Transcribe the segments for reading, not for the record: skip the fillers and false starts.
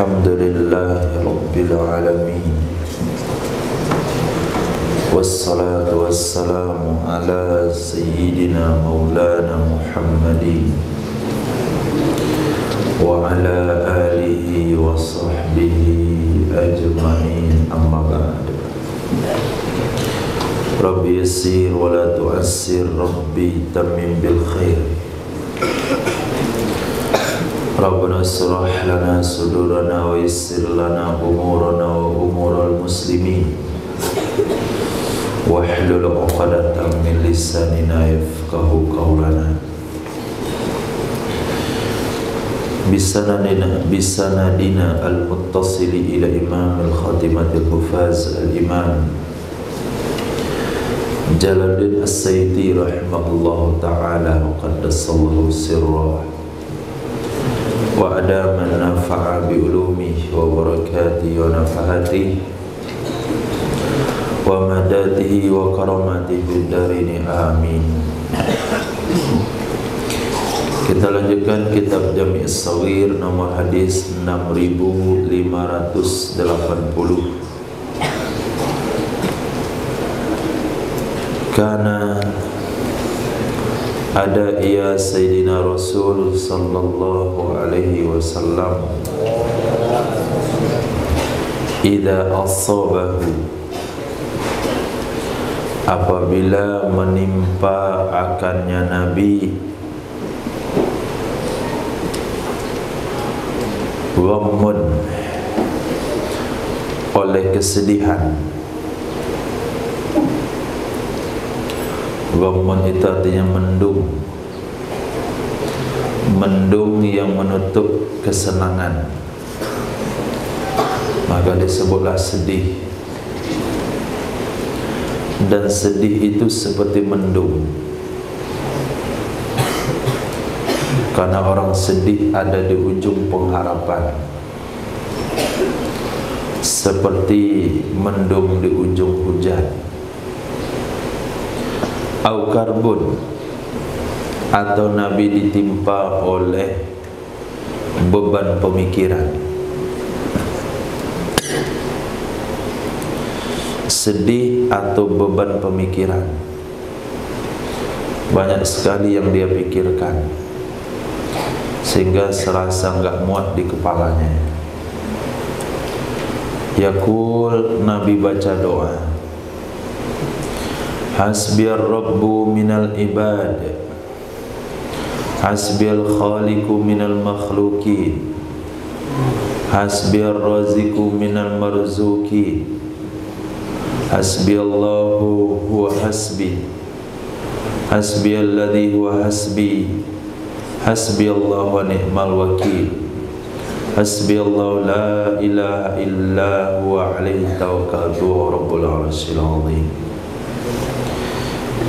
Alhamdulillahi Rabbil Alamin. Wassalatu wassalamu ala Sayyidina Maulana Muhammadin wa ala alihi wa sahbihi ajma'in, amma ba'd. Rabbi yassir wa la tu'assir, Rabbi tammim bil khair. Rabbana surah lana sudurana wa yassir lana umurana wa umural muslimin wahlul 'uqdatam min lisanina yafqahu qawlana. Bisanadina al-muttasili ila imam al-khatimatil hufaz al-imam Jalaluddin As-Sayyidi rahimahullahu ta'ala wa qaddasallahu sirrah wa adama nafa'a bi ulumihi wa barakatihi wa nafahatihi wa madatihi wa karamatihi fid darini, amin. Kita lanjutkan kitab Jami' As-Saghir nomor hadis 6580. Karena ada ia Sayyidina Rasul sallallahu alaihi wasallam idza asabahu, apabila menimpa akannya Nabi ghammun, oleh kesedihan. Ghammun itu artinya mendung, mendung yang menutup kesenangan, maka disebutlah sedih. Dan sedih itu seperti mendung, karena orang sedih ada di ujung pengharapan, seperti mendung di ujung hujan. Au karbun, atau Nabi ditimpa oleh beban pemikiran. Sedih atau beban pemikiran, banyak sekali yang dia pikirkan sehingga serasa enggak muat di kepalanya. Yaqul, Nabi baca doa, Hasbiyar Rabbu minal ibad, Hasbiyal Khaliqu minal makhluqin, Hasbiyar Raziqu minal marzuqin, Hasbiyallahu huwa hasbi, Hasbiyalladzi huwa hasbi, Hasbiyallahu wa ni'mal wakil, Hasbiyallahu la ilaha illa huwa alaihi tawakkaltu wa rabbul arsyil azim.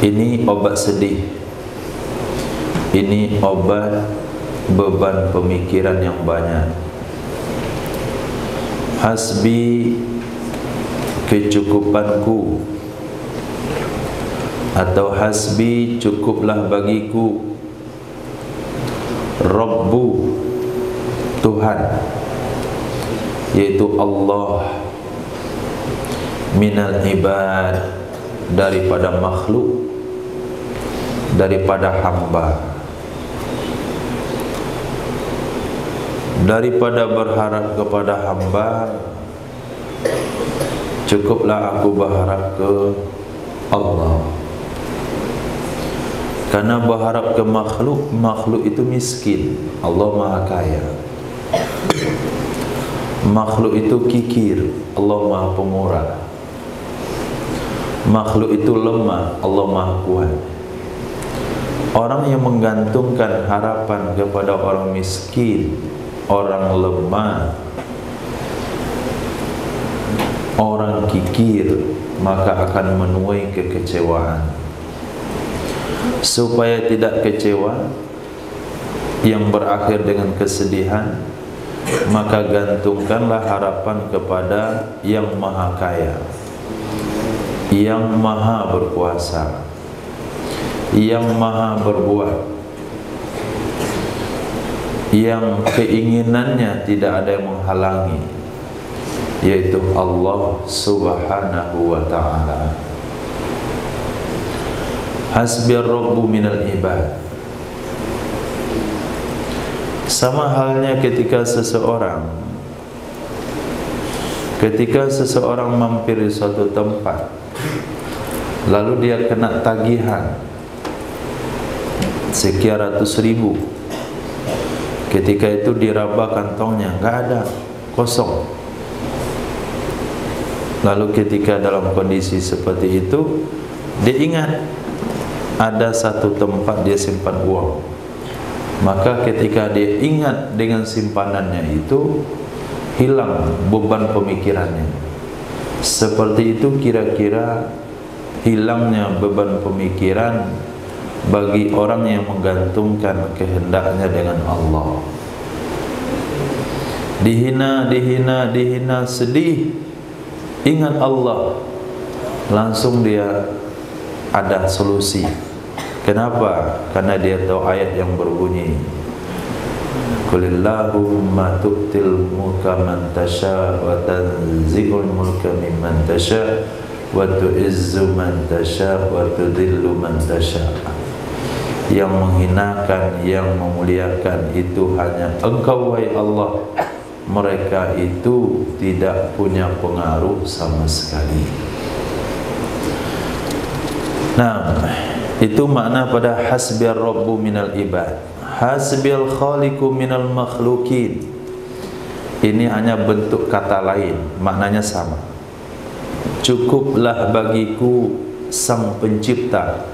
Ini obat sedih, ini obat beban pemikiran yang banyak. Hasbi, kecukupanku, atau hasbi, cukuplah bagiku. Rabbu, Tuhan, yaitu Allah. Minal ibad, daripada makhluk, daripada hamba. Daripada berharap kepada hamba, cukuplah aku berharap ke Allah. Karena berharap ke makhluk, makhluk itu miskin, Allah maha kaya. Makhluk itu kikir, Allah maha pemurah. Makhluk itu lemah, Allah maha kuat. Orang yang menggantungkan harapan kepada orang miskin, orang lemah, orang kikir, maka akan menuai kekecewaan. Supaya tidak kecewa yang berakhir dengan kesedihan, maka gantungkanlah harapan kepada yang maha kaya, yang maha berkuasa, yang maha berbuat. yang keinginannya tidak ada yang menghalangi, yaitu Allah Subhanahu wa ta'ala. Hasbiyar Rabbu minal ibad. Sama halnya ketika seseorang mampir di suatu tempat, lalu dia kena tagihan sekian ratus ribu. Ketika itu diraba kantongnya, nggak ada, kosong. Lalu ketika dalam kondisi seperti itu, dia ingat ada satu tempat dia simpan uang. Maka ketika dia ingat dengan simpanannya itu, hilang beban pemikirannya. Seperti itu kira-kira hilangnya beban pemikiran bagi orang yang menggantungkan kehendaknya dengan Allah. Dihina, sedih, ingat Allah, langsung dia ada solusi. Kenapa? Karena dia tahu ayat yang berbunyi, Qulillahumma tu'til mulka man tasha wa tanzi'ul mulka mimman tasha wa tu'izzu man tasha wa tudhillu man tasha. Yang menghinakan, yang memuliakan itu hanya Engkau, wahai Allah. Mereka itu tidak punya pengaruh sama sekali. Nah, itu makna pada hasbiyar Rabbu minal ibad, hasbiyal khaliqu minal makhlukin. Ini hanya bentuk kata lain, maknanya sama. Cukuplah bagiku sang pencipta,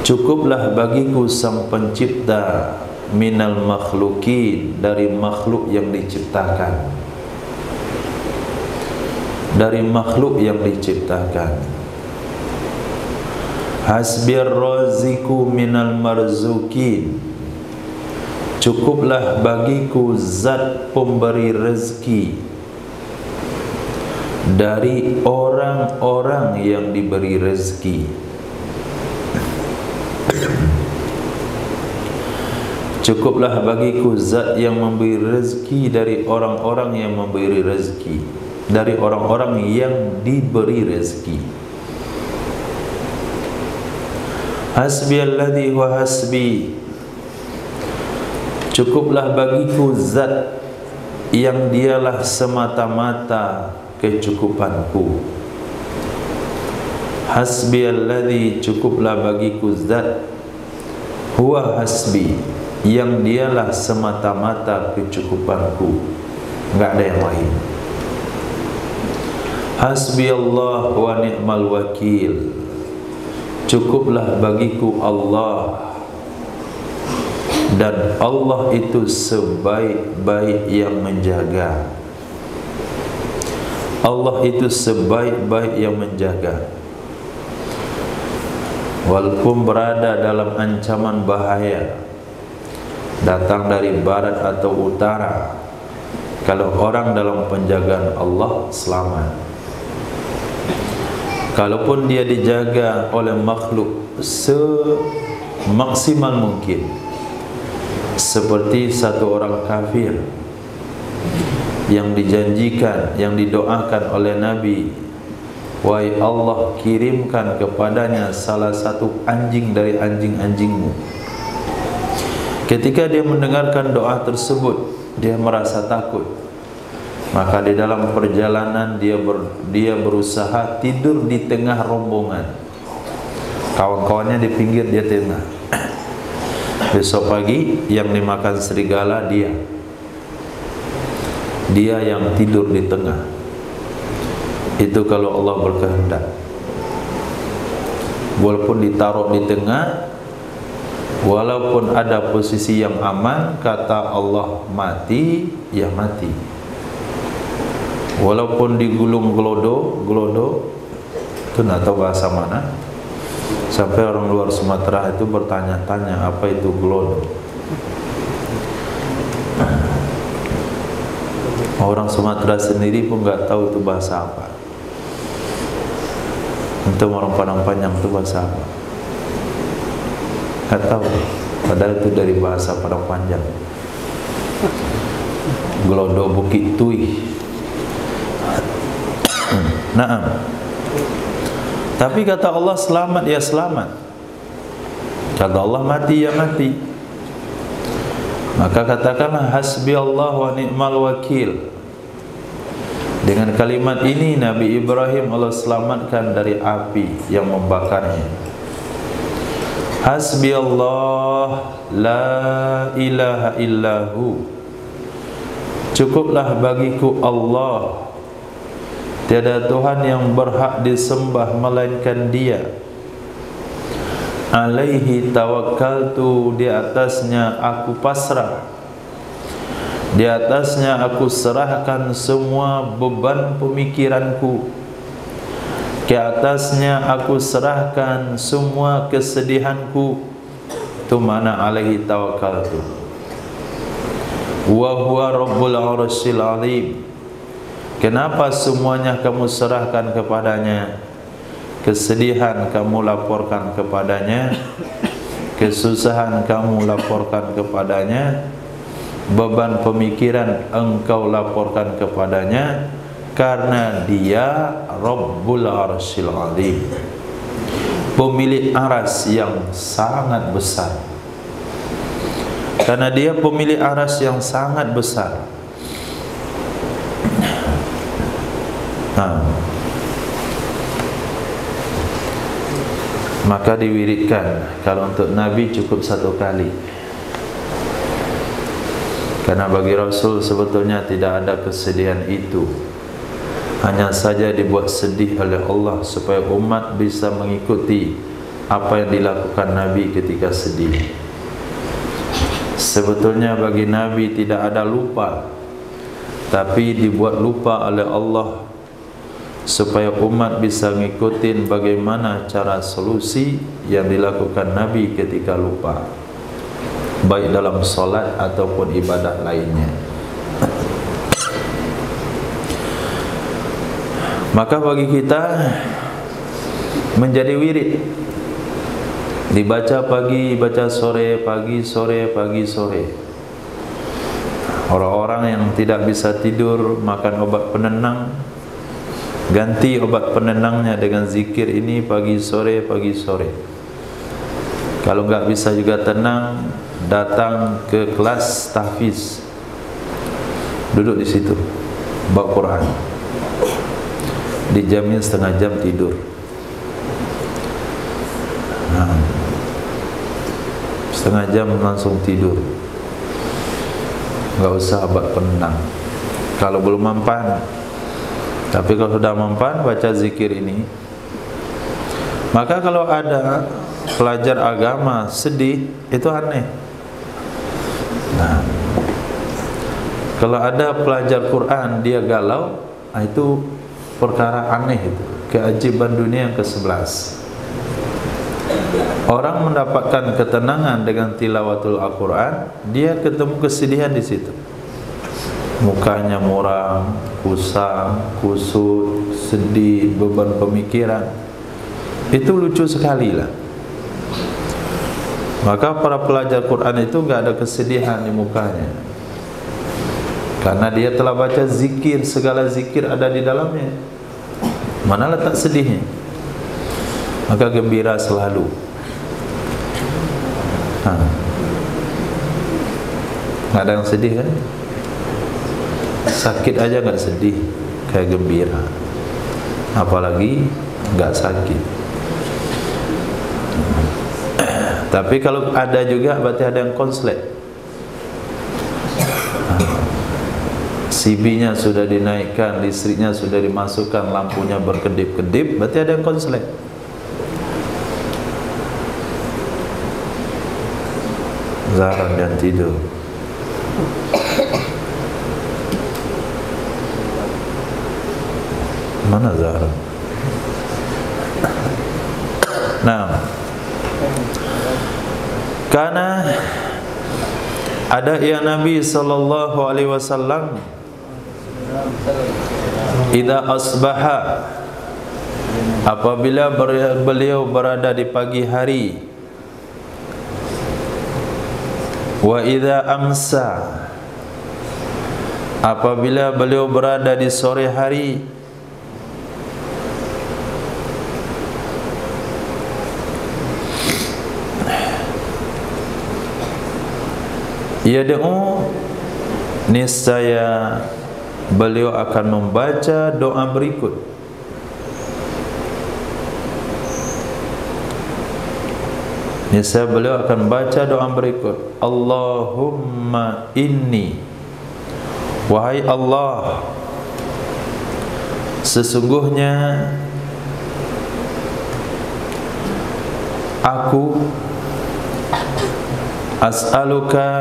cukuplah bagiku sang pencipta, minal makhlukin, dari makhluk yang diciptakan, dari makhluk yang diciptakan. Hasbiyar raziku minal marzukin, cukuplah bagiku zat pemberi rezeki dari orang-orang yang diberi rezeki. Cukuplah bagiku zat yang memberi rezeki dari orang-orang yang memberi rezeki, dari orang-orang yang diberi rezeki. Hasbiyalladzi wa hasbi, cukuplah bagiku zat yang dialah semata-mata kecukupanku. Hasbiyalladzi, cukuplah bagiku zat, huwa hasbi, yang dialah semata-mata kecukupanku, enggak ada yang lain. Hasbiyallah wa ni'mal wakil, cukuplah bagiku Allah, dan Allah itu sebaik-baik yang menjaga. Allah itu sebaik-baik yang menjaga. Walaupun berada dalam ancaman bahaya, datang dari barat atau utara, kalau orang dalam penjagaan Allah selamat. Kalaupun dia dijaga oleh makhluk semaksimal mungkin, seperti satu orang kafir yang dijanjikan, yang didoakan oleh Nabi, wahai Allah, kirimkan kepadanya salah satu anjing dari anjing-anjingmu. Ketika dia mendengarkan doa tersebut, dia merasa takut. Maka di dalam perjalanan dia berusaha tidur di tengah rombongan. Kawan-kawannya di pinggir, dia tengah. Besok pagi yang dimakan serigala dia yang tidur di tengah. Itu kalau Allah berkehendak. Walaupun ditaruh di tengah, walaupun ada posisi yang aman, kata Allah mati, ya mati. Walaupun digulung gelodo itu nggak tahu bahasa mana, sampai orang luar Sumatera itu bertanya-tanya apa itu gelodo. Orang Sumatera sendiri pun nggak tahu itu bahasa apa. Untuk orang Padang Panjang itu bahasa apa? Nggak tahu. Padahal itu dari bahasa Padang Panjang. Gelodo Bukit Tui. Naam. Tapi kata Allah selamat ya selamat. Kata Allah mati ya mati. Maka katakanlah hasbi Allah wa ni'mal wakil. Dengan kalimat ini Nabi Ibrahim Allah selamatkan dari api yang membakarnya. Hasbi Allah la ilaha illahu. Cukuplah bagiku Allah, tiada Tuhan yang berhak disembah melainkan Dia. Alaihi tawakkaltu, di atasnya aku pasrah, di atasnya aku serahkan semua beban pemikiranku, ke atasnya aku serahkan semua kesedihanku. Itu mana alaihi tawakkaltu. Wa huwa rabbul arsyil azim. Kenapa semuanya kamu serahkan kepadanya? Kesedihan kamu laporkan kepadanya, kesusahan kamu laporkan kepadanya, beban pemikiran engkau laporkan kepadanya, karena Dia Rabbul Arsyil Azim, pemilik aras yang sangat besar. Karena Dia pemilik aras yang sangat besar. Maka diwiridkan. Kalau untuk Nabi cukup 1 kali. Karena bagi Rasul sebetulnya tidak ada kesedihan itu. Hanya saja dibuat sedih oleh Allah supaya umat bisa mengikuti apa yang dilakukan Nabi ketika sedih. Sebetulnya bagi Nabi tidak ada lupa, tapi dibuat lupa oleh Allah supaya umat bisa ngikutin bagaimana cara solusi yang dilakukan Nabi ketika lupa, baik dalam solat ataupun ibadah lainnya. Maka bagi kita menjadi wirid, dibaca pagi, baca sore, pagi sore, pagi sore. Orang-orang yang tidak bisa tidur makan obat penenang, ganti obat penenangnya dengan zikir ini pagi sore, pagi sore. Kalau enggak bisa juga tenang, datang ke kelas tahfiz, duduk di situ, bawa Quran, dijamin setengah jam tidur. Setengah jam langsung tidur, enggak usah obat penenang kalau belum mempan. Tapi kalau sudah mempan, baca zikir ini. Maka kalau ada pelajar agama sedih, itu aneh. Nah, kalau ada pelajar Quran dia galau, itu perkara aneh itu. Keajaiban dunia yang ke-11. Orang mendapatkan ketenangan dengan tilawatul Al-Quran, dia ketemu kesedihan di situ. Mukanya muram, kusam, kusut, sedih, beban pemikiran. Itu lucu sekali lah. Maka para pelajar Quran itu enggak ada kesedihan di mukanya, karena dia telah baca zikir, segala zikir ada di dalamnya. Mana letak sedihnya? Maka gembira selalu. Nggak ada yang sedih kan? Sakit aja nggak sedih, kayak gembira. Apalagi nggak sakit. Tapi kalau ada juga berarti ada yang konslet. CB-nya sudah dinaikkan, listriknya sudah dimasukkan, lampunya berkedip-kedip, berarti ada yang konslet. Zahra dan tidur. Mana Zahra? Nah, karena ada yang Nabi sallallahu alaihi wasallam idza asbaha, apabila beliau berada di pagi hari, Wa idza amsa, apabila beliau berada di sore hari, yad'u, niscaya beliau akan membaca doa berikut. Niscaya beliau akan baca doa berikut. Allahumma inni, wahai Allah, sesungguhnya aku as'aluka,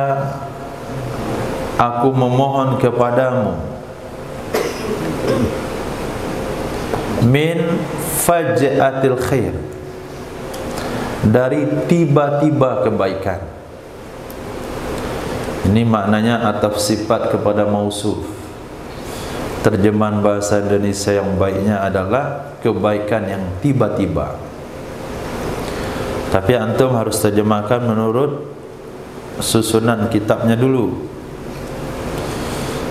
aku memohon kepadamu, min faj'atil khair, dari tiba-tiba kebaikan. Ini maknanya ataf sifat kepada mausuf. Terjemahan bahasa Indonesia yang baiknya adalah kebaikan yang tiba-tiba. Tapi antum harus terjemahkan menurut susunan kitabnya dulu.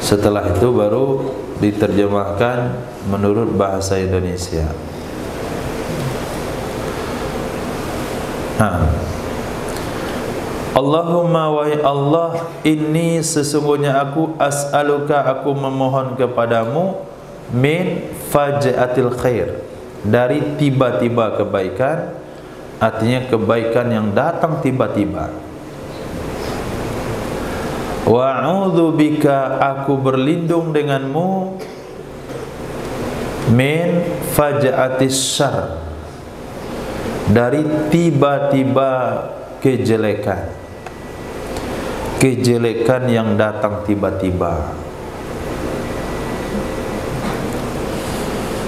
Setelah itu baru diterjemahkan menurut bahasa Indonesia. Nah, Allahumma, wahai Allah, inni, sesungguhnya aku, as'aluka, aku memohon kepadamu, min faj'atil khair, dari tiba-tiba kebaikan, artinya kebaikan yang datang tiba-tiba. Wa a'udzubika, aku berlindung denganmu, min faj'atis syarr, dari tiba-tiba kejelekan, kejelekan yang datang tiba-tiba.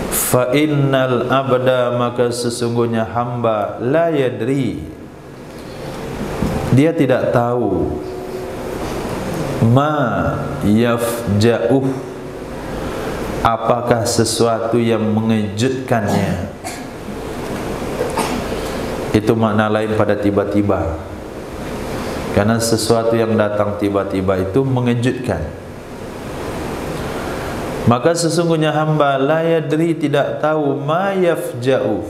Fa innal abda, maka sesungguhnya hamba, la yadri, dia tidak tahu, ma yafja'uh, apakah sesuatu yang mengejutkannya. Itu makna lain pada tiba-tiba. Karena sesuatu yang datang tiba-tiba itu mengejutkan. Maka sesungguhnya hamba, la yadri, tidak tahu, ma yafja'u,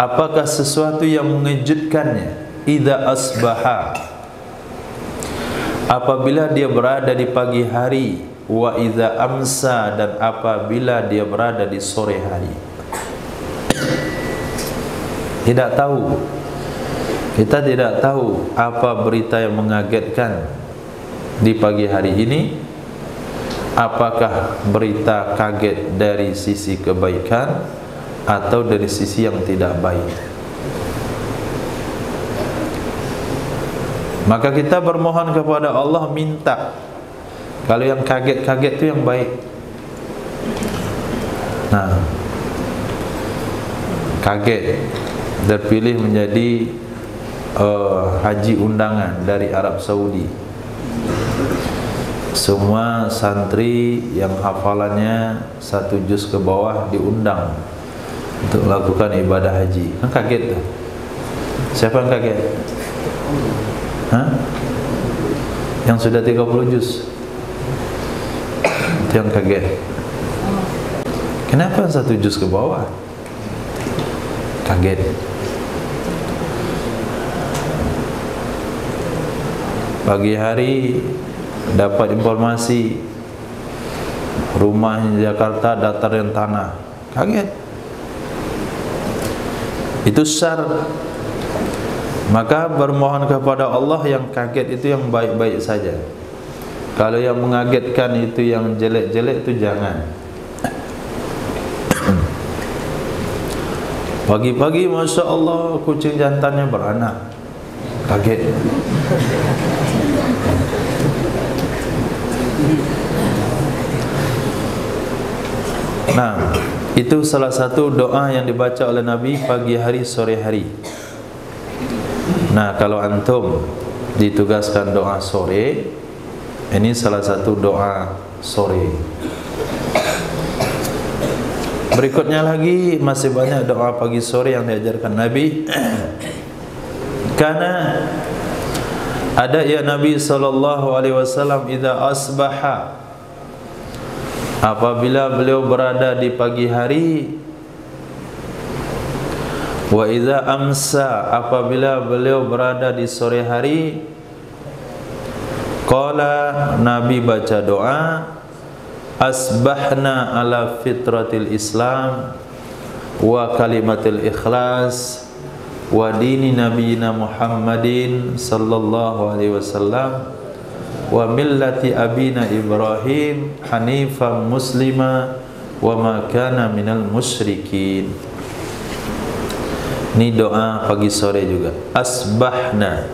apakah sesuatu yang mengejutkannya. Idza asbaha, apabila dia berada di pagi hari, wa idza amsa, dan apabila dia berada di sore hari. Tidak tahu, kita tidak tahu apa berita yang mengagetkan di pagi hari ini. Apakah berita kaget dari sisi kebaikan atau dari sisi yang tidak baik. Maka kita bermohon kepada Allah, minta kalau yang kaget-kaget itu yang baik. Nah, kaget terpilih menjadi haji undangan dari Arab Saudi. Semua santri yang hafalannya 1 juz ke bawah diundang untuk melakukan ibadah haji. Kan kaget tuh. Siapa yang kaget? Hah? Yang sudah 30 juz. Itu yang kaget. Kenapa 1 juz ke bawah? Kaget. Pagi hari dapat informasi rumahnya di Jakarta datar dan tanah. Kaget. Itu syar. Maka bermohon kepada Allah yang kaget itu yang baik-baik saja. Kalau yang mengagetkan itu yang jelek-jelek itu jangan. Pagi-pagi Masya Allah kucing jantannya beranak. Kaget. Nah, itu salah satu doa yang dibaca oleh Nabi pagi hari, sore hari. Nah, kalau antum ditugaskan doa sore, ini salah satu doa sore. Berikutnya lagi masih banyak doa pagi sore yang diajarkan Nabi. Karena Ada ya Nabi sallallahu alaihi wasallam idza asbaha, apabila beliau berada di pagi hari, wa idza amsa, apabila beliau berada di sore hari, qala, Nabi baca doa, asbahna ala fitratil Islam wa kalimatil ikhlas wa dini nabiyina Muhammadin sallallahu alaihi wasallam wa millati abina Ibrahim hanifan muslima wa ma kana minal musyrikin. Ini doa pagi sore juga. Asbahna,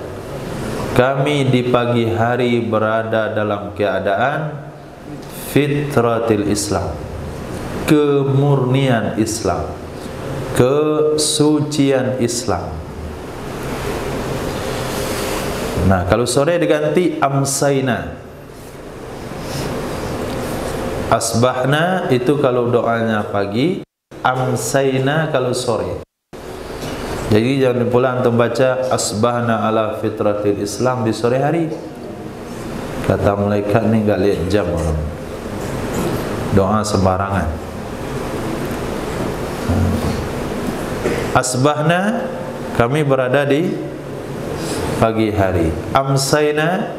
kami di pagi hari berada dalam keadaan fitratil Islam, kemurnian Islam, kesucian Islam. Nah, kalau sore diganti amsayna. Asbahna itu kalau doanya pagi, amsayna kalau sore. Jadi jangan pula antum baca asbahna ala fitratil Islam di sore hari. Kata malaikat ni enggak lihat jam orang. Doa sembarangan. Asbahna, kami berada di pagi hari. Amsayna,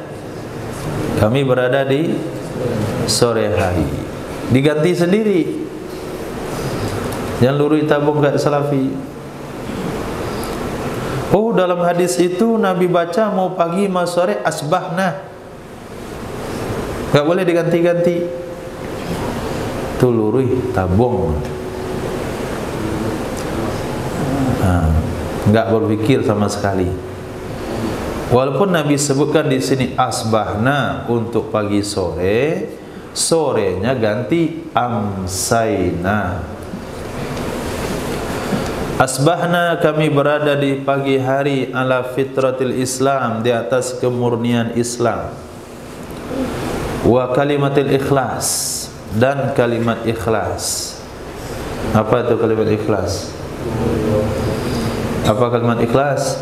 kami berada di sore hari. Diganti sendiri. Jangan lurus tabung kat salafi. Oh, dalam hadis itu Nabi baca mau pagi mau sore asbahna. Enggak boleh diganti-ganti. Itu lurus tabung. Enggak berpikir sama sekali. Walaupun Nabi sebutkan di sini asbahna untuk pagi sore, sorenya ganti amsayna. Asbahna, kami berada di pagi hari ala fitratil Islam, di atas kemurnian Islam, wa kalimatil ikhlas, dan kalimat ikhlas. Apa itu kalimat ikhlas? Apa kalimat ikhlas?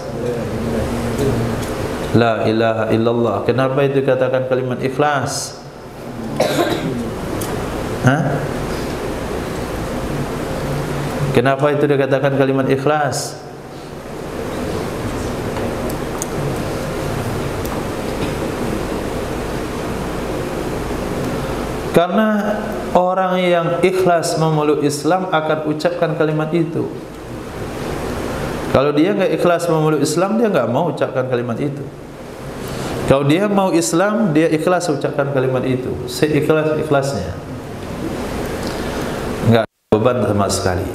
La ilaha illallah. Kenapa itu katakan kalimat ikhlas? Kenapa itu dikatakan kalimat ikhlas? Karena orang yang ikhlas memeluk Islam akan ucapkan kalimat itu. Kalau dia enggak ikhlas memeluk Islam, dia enggak mau ucapkan kalimat itu. Kalau dia mau Islam, dia ikhlas ucapkan kalimat itu. Seikhlas-ikhlasnya. Enggak beban sama sekali.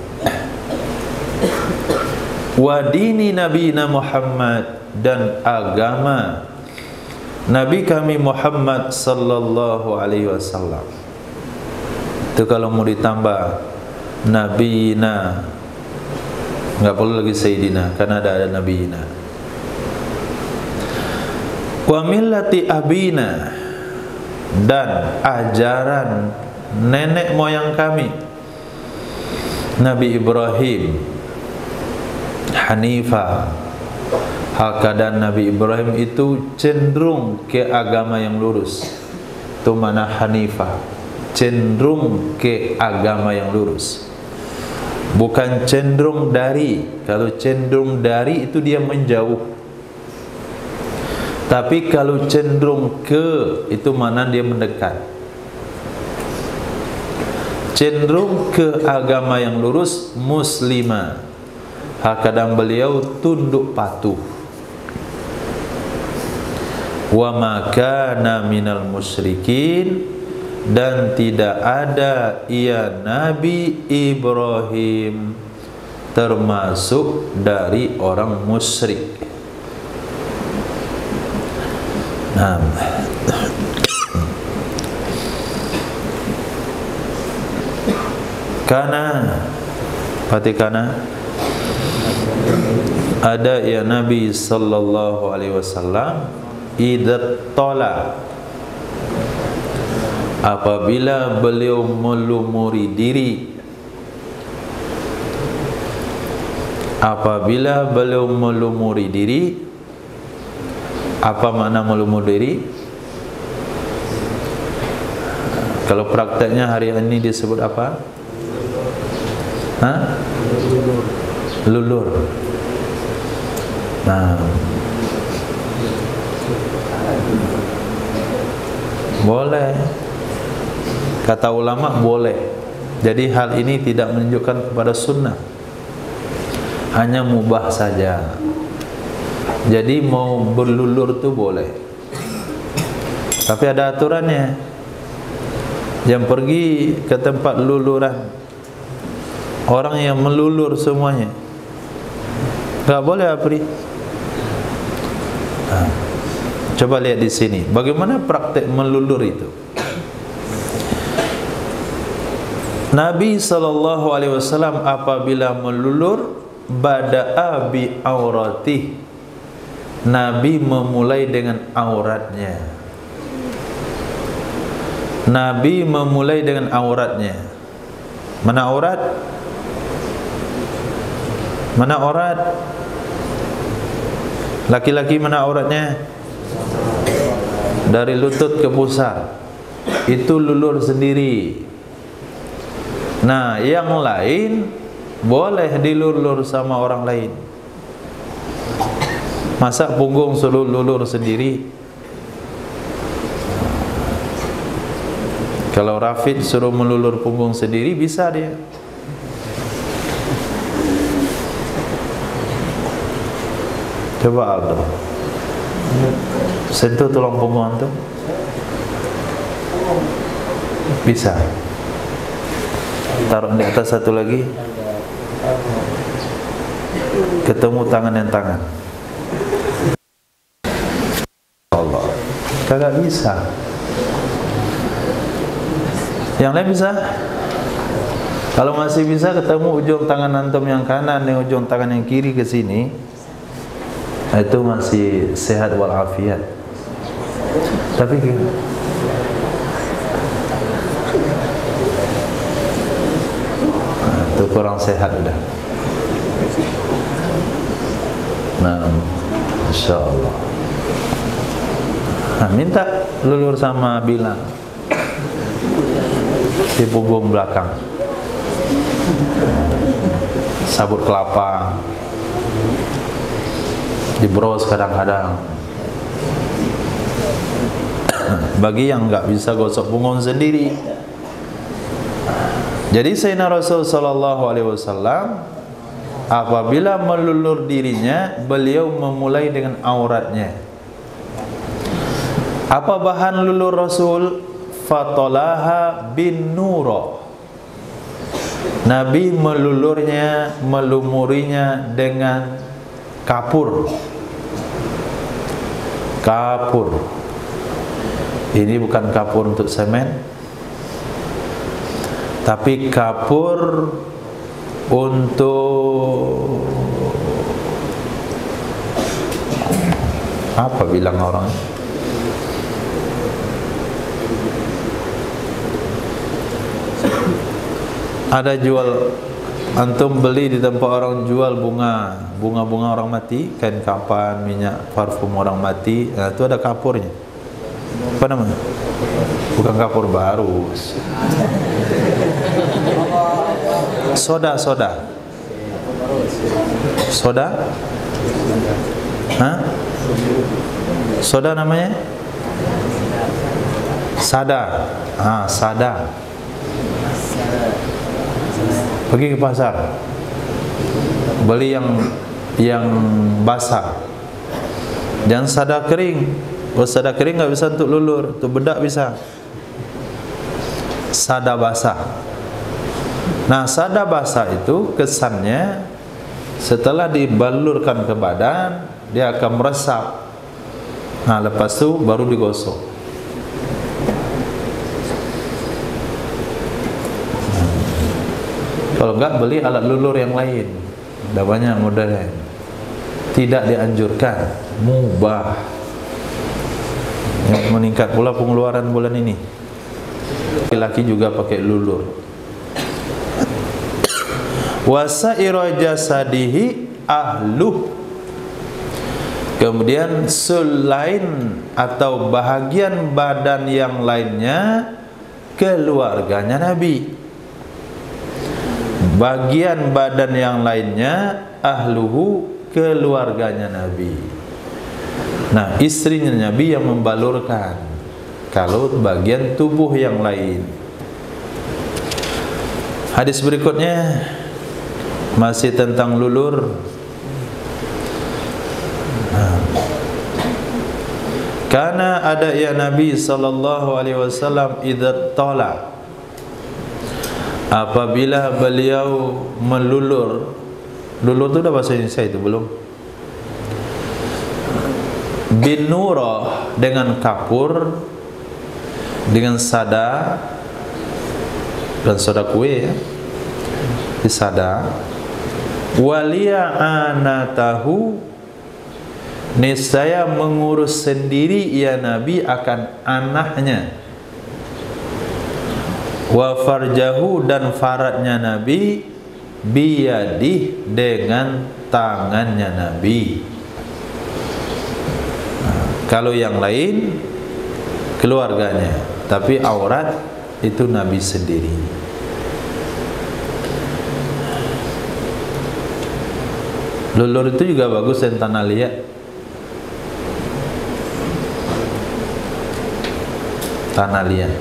Wa dini nabiyina Muhammad, dan agama Nabi kami Muhammad sallallahu alaihi wasallam. Itu kalau mau ditambah nabiyina, enggak perlu lagi sayyidina, karena ada nabiyina. Wa millati abina, dan ajaran nenek moyang kami Nabi Ibrahim Hanifah. Keadaan Nabi Ibrahim itu cenderung ke agama yang lurus. Itu mana Hanifah, cenderung ke agama yang lurus, bukan cenderung dari. Kalau cenderung dari itu dia menjauh. Tapi kalau cenderung ke, itu mana dia mendekat. Cenderung ke agama yang lurus, muslimah. Kadang beliau tunduk patuh. Wa ma kana minal musyrikin, dan tidak ada ia Nabi Ibrahim termasuk dari orang musyrik. Nah, kana, pati kana, ada ya Nabi sallallahu alaihi wasallam idat tola, apabila beliau melumuri diri, apabila beliau melumuri diri, Apa makna melumur diri? Kalau prakteknya hari ini disebut apa? Hah? Lulur. Nah, boleh. Kata ulama boleh. Jadi hal ini tidak menunjukkan kepada sunnah, hanya mubah saja. Jadi mau berlulur tuh boleh, tapi ada aturannya. Yang pergi ke tempat luluran, orang yang melulur semuanya, nggak boleh apri. Nah, coba lihat di sini, bagaimana praktek melulur itu. Nabi SAW apabila melulur, bada'a bi auratih, Nabi memulai dengan auratnya. Nabi memulai dengan auratnya. Mana aurat? Mana aurat? Laki-laki mana auratnya? Dari lutut ke pusar. Itu lulur sendiri. Nah, yang lain boleh dilulur sama orang lain. Masa punggung suruh lulur sendiri? Kalau Rafid suruh melulur punggung sendiri, bisa dia. Coba Aldo, sentuh tulang punggung antum. Bisa. Taruh di atas satu lagi. Ketemu tangan dan tangan. Allah, kagak bisa. Yang lain bisa. Kalau masih bisa, ketemu ujung tangan antum yang kanan dengan ujung tangan yang kiri ke sini, itu masih sehat walafiat. Tapi itu kurang sehat udah. Nah, insyaallah. Nah, minta lulur sama Bilang di punggung belakang, sabut kelapa, dibros kadang-kadang. Bagi yang nggak bisa gosok punggung sendiri. Jadi Sayyidina Rasul sallallahu alaihi wasallam apabila melulur dirinya, beliau memulai dengan auratnya. Apa bahan lulur Rasul? Fatolaha bin nuro. Nabi melulurnya, melumurinya dengan kapur. Kapur. Ini bukan kapur untuk semen, tapi kapur untuk apa bilang orang? Ada jual, antum beli di tempat orang jual bunga orang mati, kain kapan, minyak parfum orang mati, nah, itu ada kapurnya. Apa namanya? Bukan kapur baru. Soda. Hah? Soda namanya? Sada. Sada. Pergi ke pasar, beli yang basah, jangan sada kering. Kalau sada kering nggak bisa untuk lulur, untuk bedak bisa. Sada basah. Nah, sada basah itu kesannya setelah dibalurkan ke badan, dia akan meresap. Nah, lepas itu baru digosok. Kalau enggak, beli alat lulur yang lain. Ada banyak modelnya. Tidak dianjurkan, mubah. Yang meningkat pula pengeluaran bulan ini. Laki-laki juga pakai lulur. Wasaira jasadihi ahluh. Kemudian selain atau bahagian badan yang lainnya keluarganya Nabi. Bagian badan yang lainnya ahluhu keluarganya Nabi. Nah, istrinya Nabi yang membalurkan. Kalau bagian tubuh yang lain. Hadis berikutnya masih tentang lulur. Karena ada ya Nabi sallallahu alaihi wasallam idza tala, apabila beliau melulur. Lulur itu udah bahasa Indonesia itu belum? Binurah, dengan kapur, dengan sada, dan soda kue ya, di sada. Waliya anatahu, niscaya mengurus sendiri ya Nabi akan anaknya. Wa farjahu, dan faradnya Nabi, biyadih, dengan tangannya Nabi. Kalau yang lain keluarganya, tapi aurat itu Nabi sendiri. Lulur itu juga bagus dan tanah liat. Tanah liat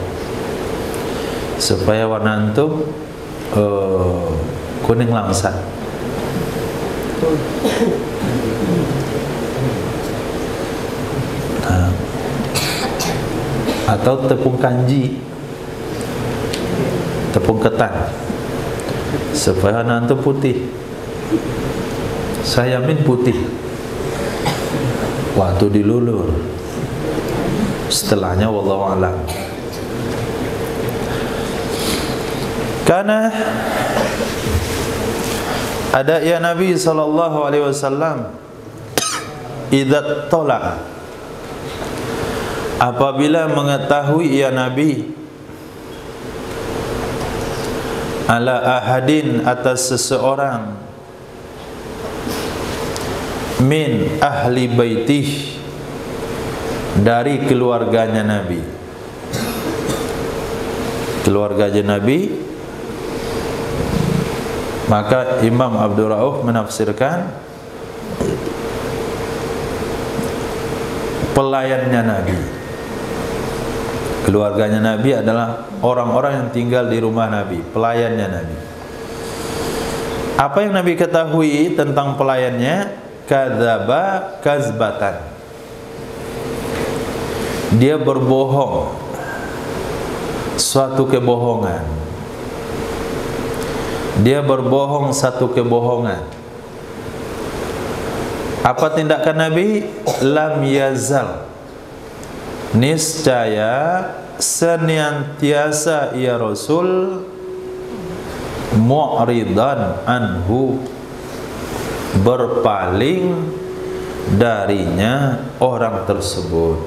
supaya warna antum kuning langsat. Nah, atau tepung kanji, tepung ketan, supaya warna antum putih. Saya yamin putih waktu dilulur. Setelahnya wallahu a'lam. Karena ada ya Nabi sallallahu alaihi wasallam idza tala, apabila mengetahui ya Nabi ala ahadin, atas seseorang, min ahli baitih, dari keluarganya Nabi. Keluarganya Nabi, maka Imam Abdul Rauf menafsirkan pelayannya Nabi. Keluarganya Nabi adalah orang-orang yang tinggal di rumah Nabi, pelayannya Nabi. Apa yang Nabi ketahui tentang pelayannya? Kadzaba kazbatan, dia berbohong suatu kebohongan. Dia berbohong satu kebohongan. Apa tindakan Nabi? Lam yazal, niscaya senantiasa ya Rasul, mu'ridan anhu, berpaling darinya orang tersebut.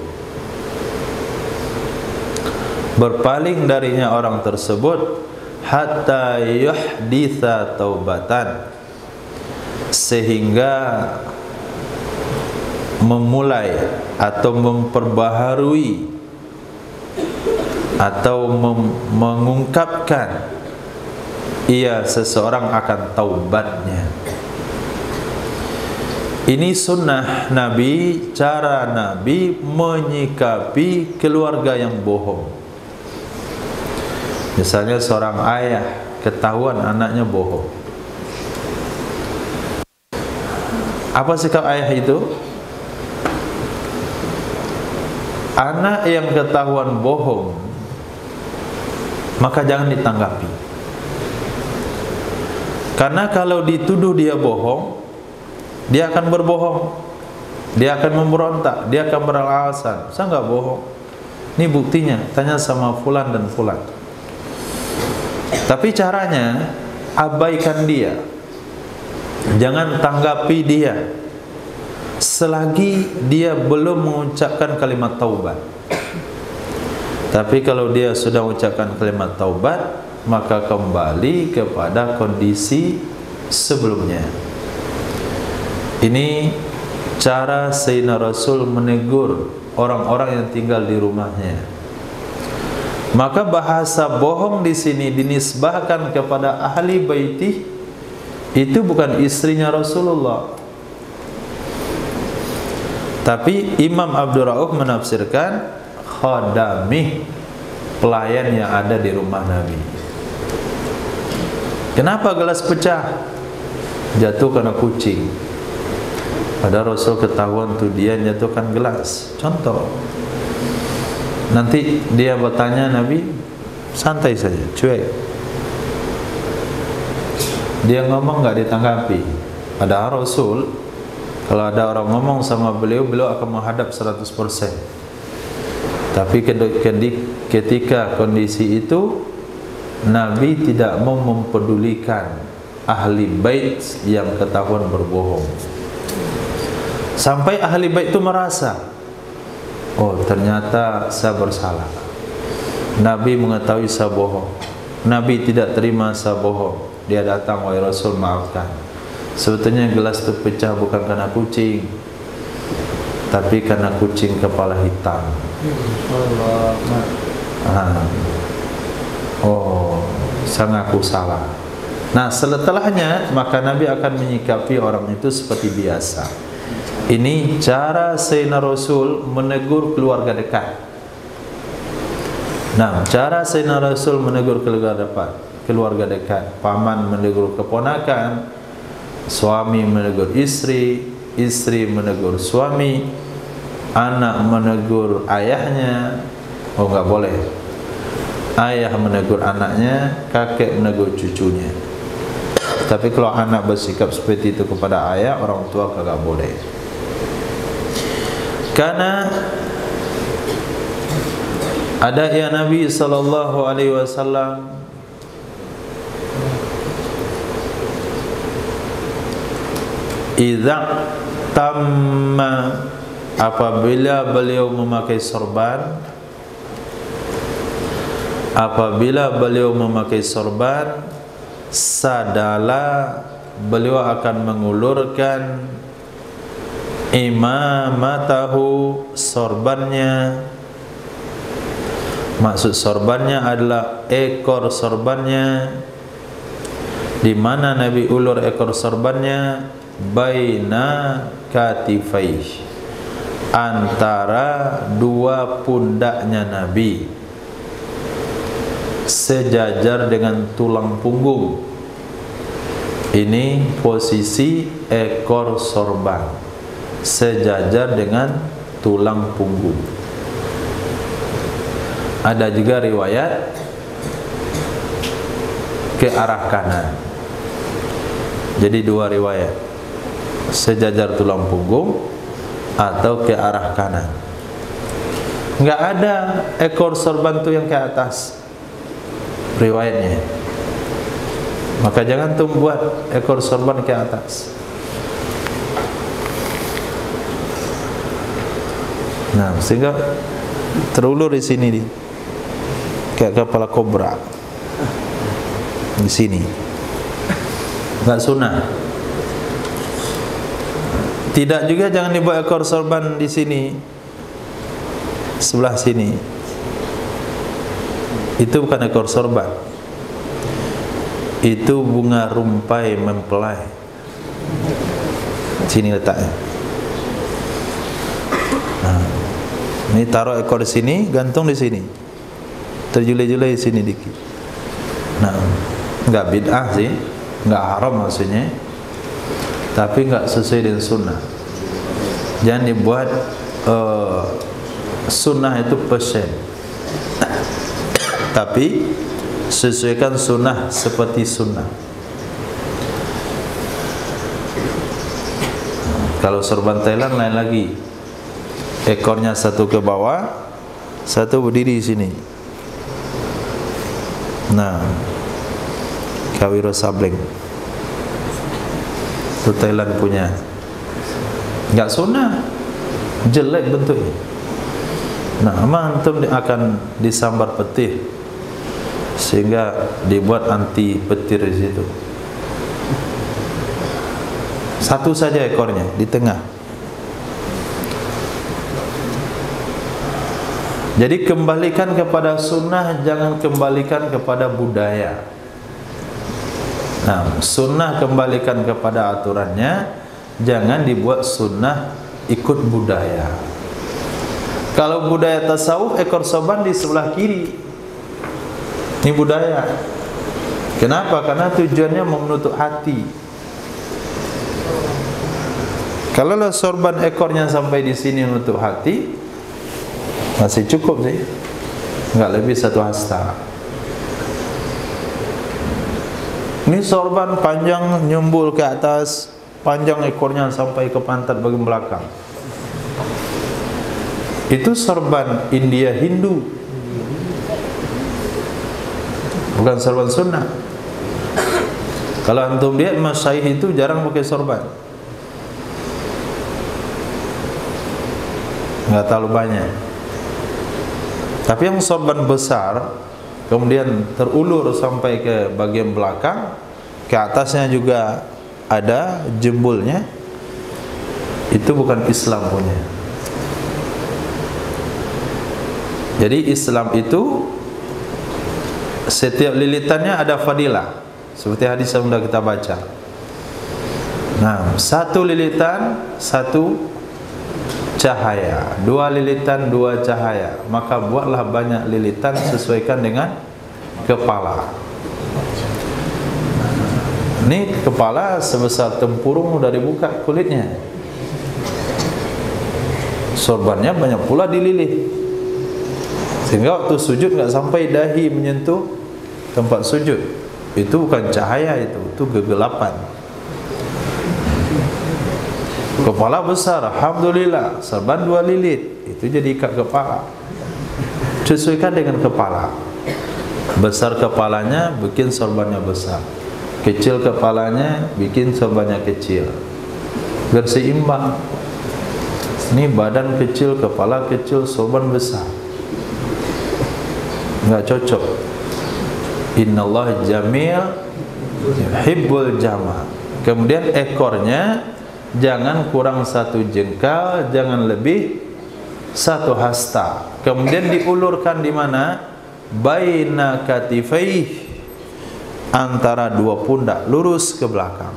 Berpaling darinya orang tersebut hatta yuhditha taubatan, sehingga memulai atau memperbaharui atau mengungkapkan ia seseorang akan taubatnya. Ini sunnah Nabi, cara Nabi menyikapi keluarga yang bohong. Misalnya seorang ayah ketahuan anaknya bohong. Apa sikap ayah itu? Anak yang ketahuan bohong, maka jangan ditanggapi. Karena kalau dituduh dia bohong, dia akan berbohong, dia akan memberontak, dia akan beralasan, saya nggak bohong. Ini buktinya, tanya sama fulan dan fulan. Tapi caranya, abaikan dia, jangan tanggapi dia selagi dia belum mengucapkan kalimat taubat. Tapi kalau dia sudah mengucapkan kalimat taubat, maka kembali kepada kondisi sebelumnya. Ini cara Sayyidina Rasul menegur orang-orang yang tinggal di rumahnya. Maka bahasa bohong di sini dinisbahkan kepada ahli baiti, itu bukan istrinya Rasulullah. Tapi Imam Abdul Rauf menafsirkan khadamih, pelayan yang ada di rumah Nabi. Kenapa gelas pecah? Jatuh karena kucing. Padahal Rasul ketahuan tuh dia jatuhkan gelas. Contoh. Nanti dia bertanya Nabi, santai saja, cuek. Dia ngomong nggak ditanggapi. Padahal Rasul, kalau ada orang ngomong sama beliau, beliau akan menghadap 100%. Tapi ketika kondisi itu, Nabi tidak mau mempedulikan ahli bait yang ketahuan berbohong. Sampai ahli bait itu merasa, oh ternyata saya bersalah. Nabi mengetahui saya bohong. Nabi tidak terima saya bohong. Dia datang, wahai Rasul, maafkan. Sebetulnya gelas itu pecah bukan karena kucing, tapi karena kucing kepala hitam. Oh, saya ngaku salah. Nah, setelahnya maka Nabi akan menyikapi orang itu seperti biasa. Ini cara Sayyidina Rasul menegur keluarga dekat. Nah, cara Sayyidina Rasul menegur keluarga dekat. Paman menegur keponakan, suami menegur istri, istri menegur suami, anak menegur ayahnya. Oh, enggak boleh. Ayah menegur anaknya, kakek menegur cucunya. Tapi kalau anak bersikap seperti itu kepada ayah, orang tua kagak boleh. Karena ada ya Nabi sallallahu alaihi wasallam idza tamma, apabila beliau memakai sorban, sadala, beliau akan mengulurkan imamatahu, sorbannya. Maksud sorbannya adalah ekor sorbannya. Di mana Nabi ulur ekor sorbannya? Baina katifai, antara dua pundaknya Nabi, sejajar dengan tulang punggung. Ini posisi ekor sorban, sejajar dengan tulang punggung. Ada juga riwayat ke arah kanan. Jadi dua riwayat, sejajar tulang punggung atau ke arah kanan. Enggak ada ekor sorban itu yang ke atas riwayatnya. Maka jangan tuh buat ekor sorban ke atas. Nah, sehingga terulur di sini nih, kayak kepala kobra di sini. Enggak sunnah. Tidak juga jangan dibuat ekor sorban di sini, sebelah sini. Itu bukan ekor sorban. Itu bunga rumpai mempelai. Sini letaknya. Nah, ini taruh ekor di sini, gantung di sini. Terjulai-julai di sini dikit. Nah, enggak bid'ah sih, enggak haram maksudnya. Tapi enggak sesuai dengan sunnah. Jangan dibuat sunnah itu persen. Tapi sesuaikan sunnah seperti sunnah. Kalau sorban Thailand lain lagi. Ekornya satu ke bawah, satu berdiri di sini. Nah, Kawiro Sableng itu Thailand punya. Enggak sunnah, jelek bentuknya. Nah, antum akan disambar petir, sehingga dibuat anti petir di situ. Satu saja ekornya di tengah. Jadi kembalikan kepada sunnah, jangan kembalikan kepada budaya. Nah, sunnah kembalikan kepada aturannya, jangan dibuat sunnah ikut budaya. Kalau budaya tasawuf, ekor sorban di sebelah kiri, ini budaya. Kenapa? Karena tujuannya menutup hati. Kalau sorban ekornya sampai di sini menutup hati, masih cukup sih, nggak lebih 1 hasta. Ini sorban panjang nyembul ke atas, panjang ekornya sampai ke pantat bagian belakang. Itu sorban India Hindu, bukan sorban sunnah. Kalau antum lihat masyayikh itu jarang pakai sorban, nggak terlalu banyak. Tapi yang sorban besar kemudian terulur sampai ke bagian belakang, ke atasnya juga ada jembulnya, itu bukan Islam punya. Jadi Islam itu setiap lilitannya ada fadilah, seperti hadis yang sudah kita baca. Nah, 1 lilitan 1 cahaya, 2 lilitan 2 cahaya, maka buatlah banyak lilitan sesuaikan dengan kepala. Ini kepala sebesar tempurung udah dibuka kulitnya, sorbannya banyak pula dililit, sehingga waktu sujud nggak sampai dahi menyentuh tempat sujud. Itu bukan cahaya, itu kegelapan. Kepala besar, alhamdulillah, sorban 2 lilit, itu jadi ikat kepala. Sesuaikan dengan kepala. Besar kepalanya, bikin sorbannya besar. Kecil kepalanya, bikin sorbannya kecil. Biar seimbang. Ini badan kecil, kepala kecil, sorban besar, nggak cocok. Innallaha jamil yuhibbul jama'. Kemudian ekornya jangan kurang 1 jengkal, jangan lebih 1 hasta. Kemudian diulurkan di mana? Baina katifaih, antara 2 pundak, lurus ke belakang.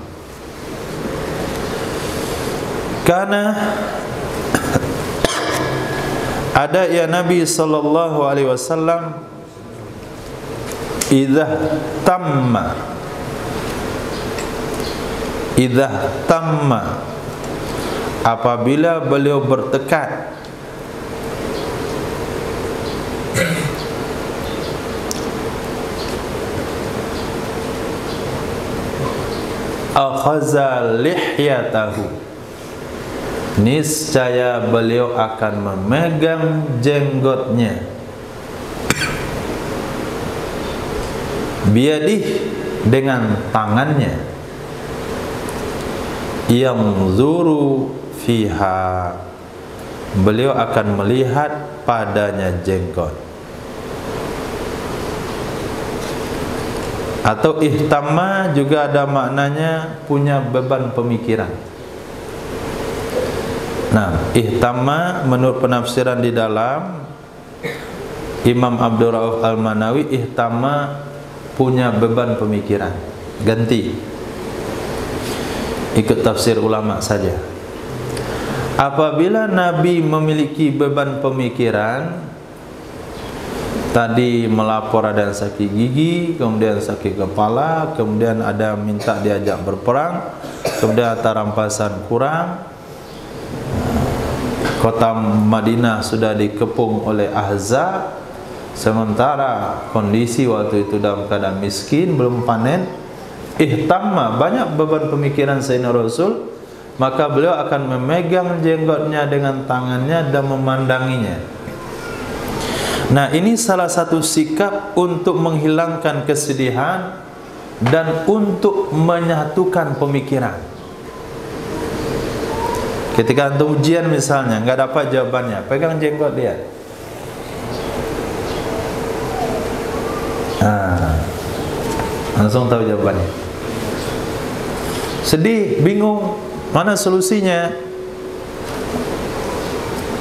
Karena ada ya Nabi sallallahu alaihi wasallam, idza tamma, apabila beliau bertekad, akhaza lihyatahu, niscaya beliau akan memegang jenggotnya, biyadih, dengan tangannya, yang zuru fiha, beliau akan melihat padanya jenggot. Atau ihtamma juga ada maknanya punya beban pemikiran. Nah, ihtamma menurut penafsiran di dalam Imam Abdul Rauf Al-Manawi, ihtamma punya beban pemikiran. Ganti, ikut tafsir ulama saja. Apabila Nabi memiliki beban pemikiran, tadi melapor ada yang sakit gigi, kemudian sakit kepala, kemudian ada minta diajak berperang, kemudian ada rampasan kurang, kota Madinah sudah dikepung oleh Ahzab, sementara kondisi waktu itu dalam keadaan miskin, belum panen. Ihtamma, banyak beban pemikiran Sayyidina Rasul, maka beliau akan memegang jenggotnya dengan tangannya dan memandanginya. Nah, ini salah satu sikap untuk menghilangkan kesedihan dan untuk menyatukan pemikiran. Ketika antum ujian misalnya nggak dapat jawabannya, pegang jenggot dia. Langsung tahu jawabannya. Sedih, bingung, mana solusinya?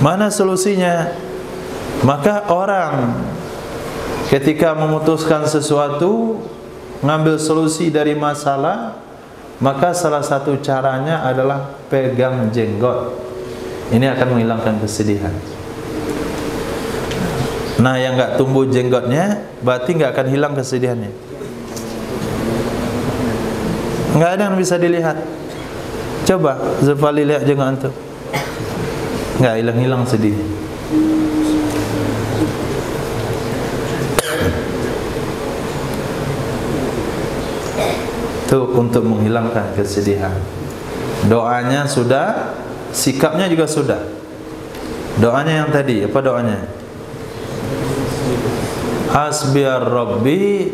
Mana solusinya? Maka orang ketika memutuskan sesuatu, ngambil solusi dari masalah, maka salah satu caranya adalah pegang jenggot. Ini akan menghilangkan kesedihan. Nah, yang nggak tumbuh jenggotnya, berarti nggak akan hilang kesedihannya. Nggak ada yang bisa dilihat. Coba Zulfali lihat jenggot antum, nggak hilang-hilang sedih. Itu untuk menghilangkan kesedihan. Doanya sudah, sikapnya juga sudah. Doanya yang tadi, apa doanya? Hasbiyar Rabbi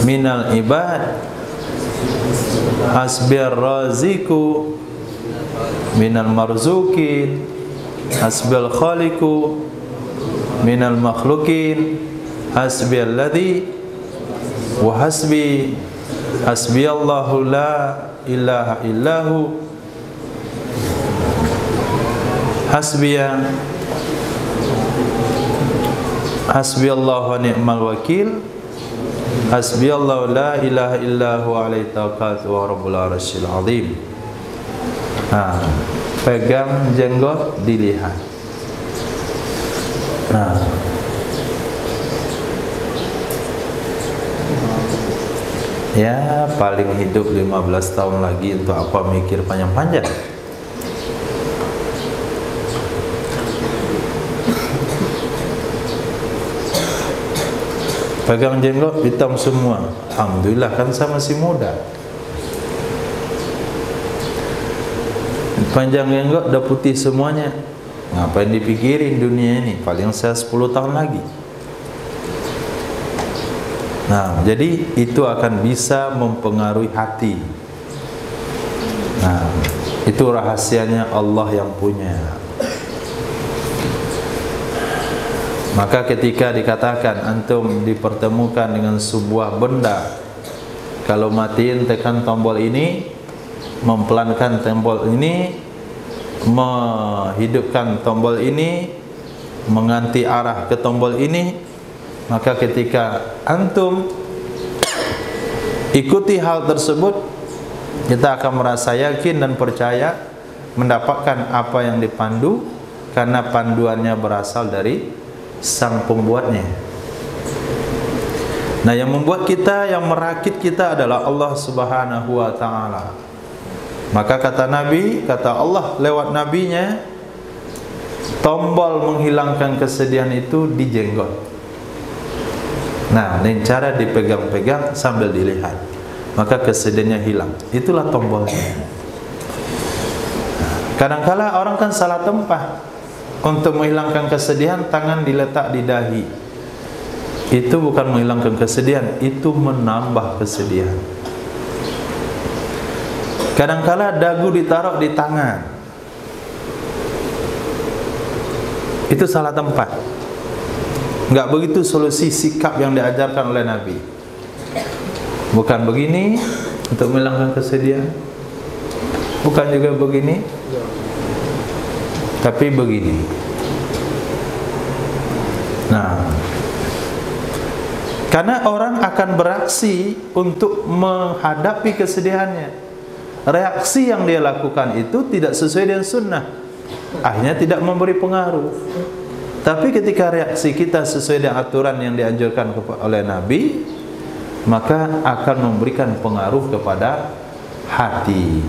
minal ibad, hasbiyar raziku minal marzukin, hasbiyal khaliku minal makhlukin, hasbiyal ladzi wa hasbi, hasbiyallahu la ilaha illahu, hasbiyallahu wa ni'mal wakil, hasbiyallahu la ilaha illahu alaihi tawakkaltu wa rabbul arsyil azim. Nah, pegang jenggot, dilihat. Nah, ya paling hidup 15 tahun lagi, untuk apa mikir panjang-panjang? Pegang jenggot hitam semua, alhamdulillah kan saya masih muda. Panjang jenggot udah putih semuanya, ngapain dipikirin dunia ini? Paling saya 10 tahun lagi. Nah, jadi itu akan bisa mempengaruhi hati. Nah, itu rahasianya Allah yang punya. Maka ketika dikatakan antum dipertemukan dengan sebuah benda, kalau matiin tekan tombol ini, mempelankan tombol ini, menghidupkan tombol ini, mengganti arah ke tombol ini, maka ketika antum ikuti hal tersebut, kita akan merasa yakin dan percaya mendapatkan apa yang dipandu, karena panduannya berasal dari sang pembuatnya. Nah, yang membuat kita, yang merakit kita adalah Allah Subhanahu wa ta'ala. Maka kata Nabi, kata Allah lewat nabinya, tombol menghilangkan kesedihan itu di jenggot. Nah, dengan cara dipegang-pegang sambil dilihat, maka kesedihannya hilang. Itulah tombolnya. Kadang-kala orang kan salah tempat. Untuk menghilangkan kesedihan, tangan diletak di dahi. Itu bukan menghilangkan kesedihan, itu menambah kesedihan. Kadang-kala dagu ditaruh di tangan. Itu salah tempat. Enggak begitu solusi sikap yang diajarkan oleh Nabi. Bukan begini untuk menghilangkan kesedihan, bukan juga begini, tapi begini. Nah, karena orang akan beraksi untuk menghadapi kesedihannya. Reaksi yang dia lakukan itu tidak sesuai dengan sunnah, akhirnya tidak memberi pengaruh. Tapi ketika reaksi kita sesuai dengan aturan yang dianjurkan oleh Nabi, maka akan memberikan pengaruh kepada hati.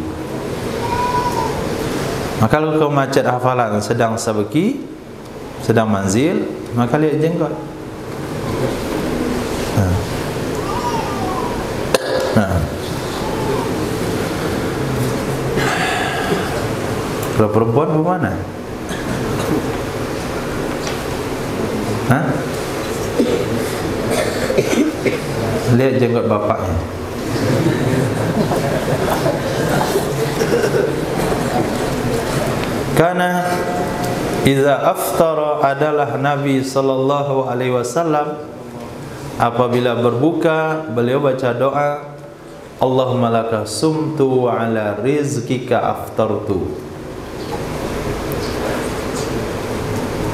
Maka kalau kau macet hafalan sedang sabaki, sedang manzil, maka lihat jenggot. Kalau perempuan bagaimana? Lihat jenggot bapaknya. Karena iza aftara adalah Nabi sallallahu alaihi wasallam apabila berbuka, beliau baca doa, Allahumma laka sumtu wa ala rizkika aftartu.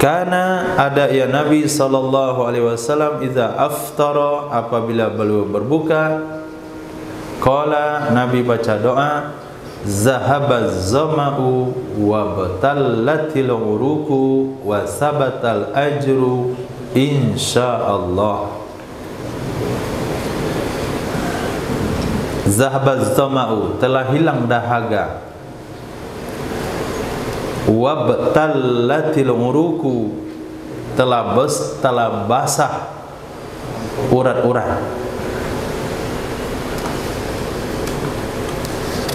Karena ada ya Nabi sallallahu alaihi wasallam idza aftara, apabila beliau berbuka, qala, Nabi baca doa, zahabaz zama'u wa batallatil uruku wa sabatal ajru insyaallah. Zahabaz zama'u, telah hilang dahaga, wabtallatil uruku, telah basah urat-urat,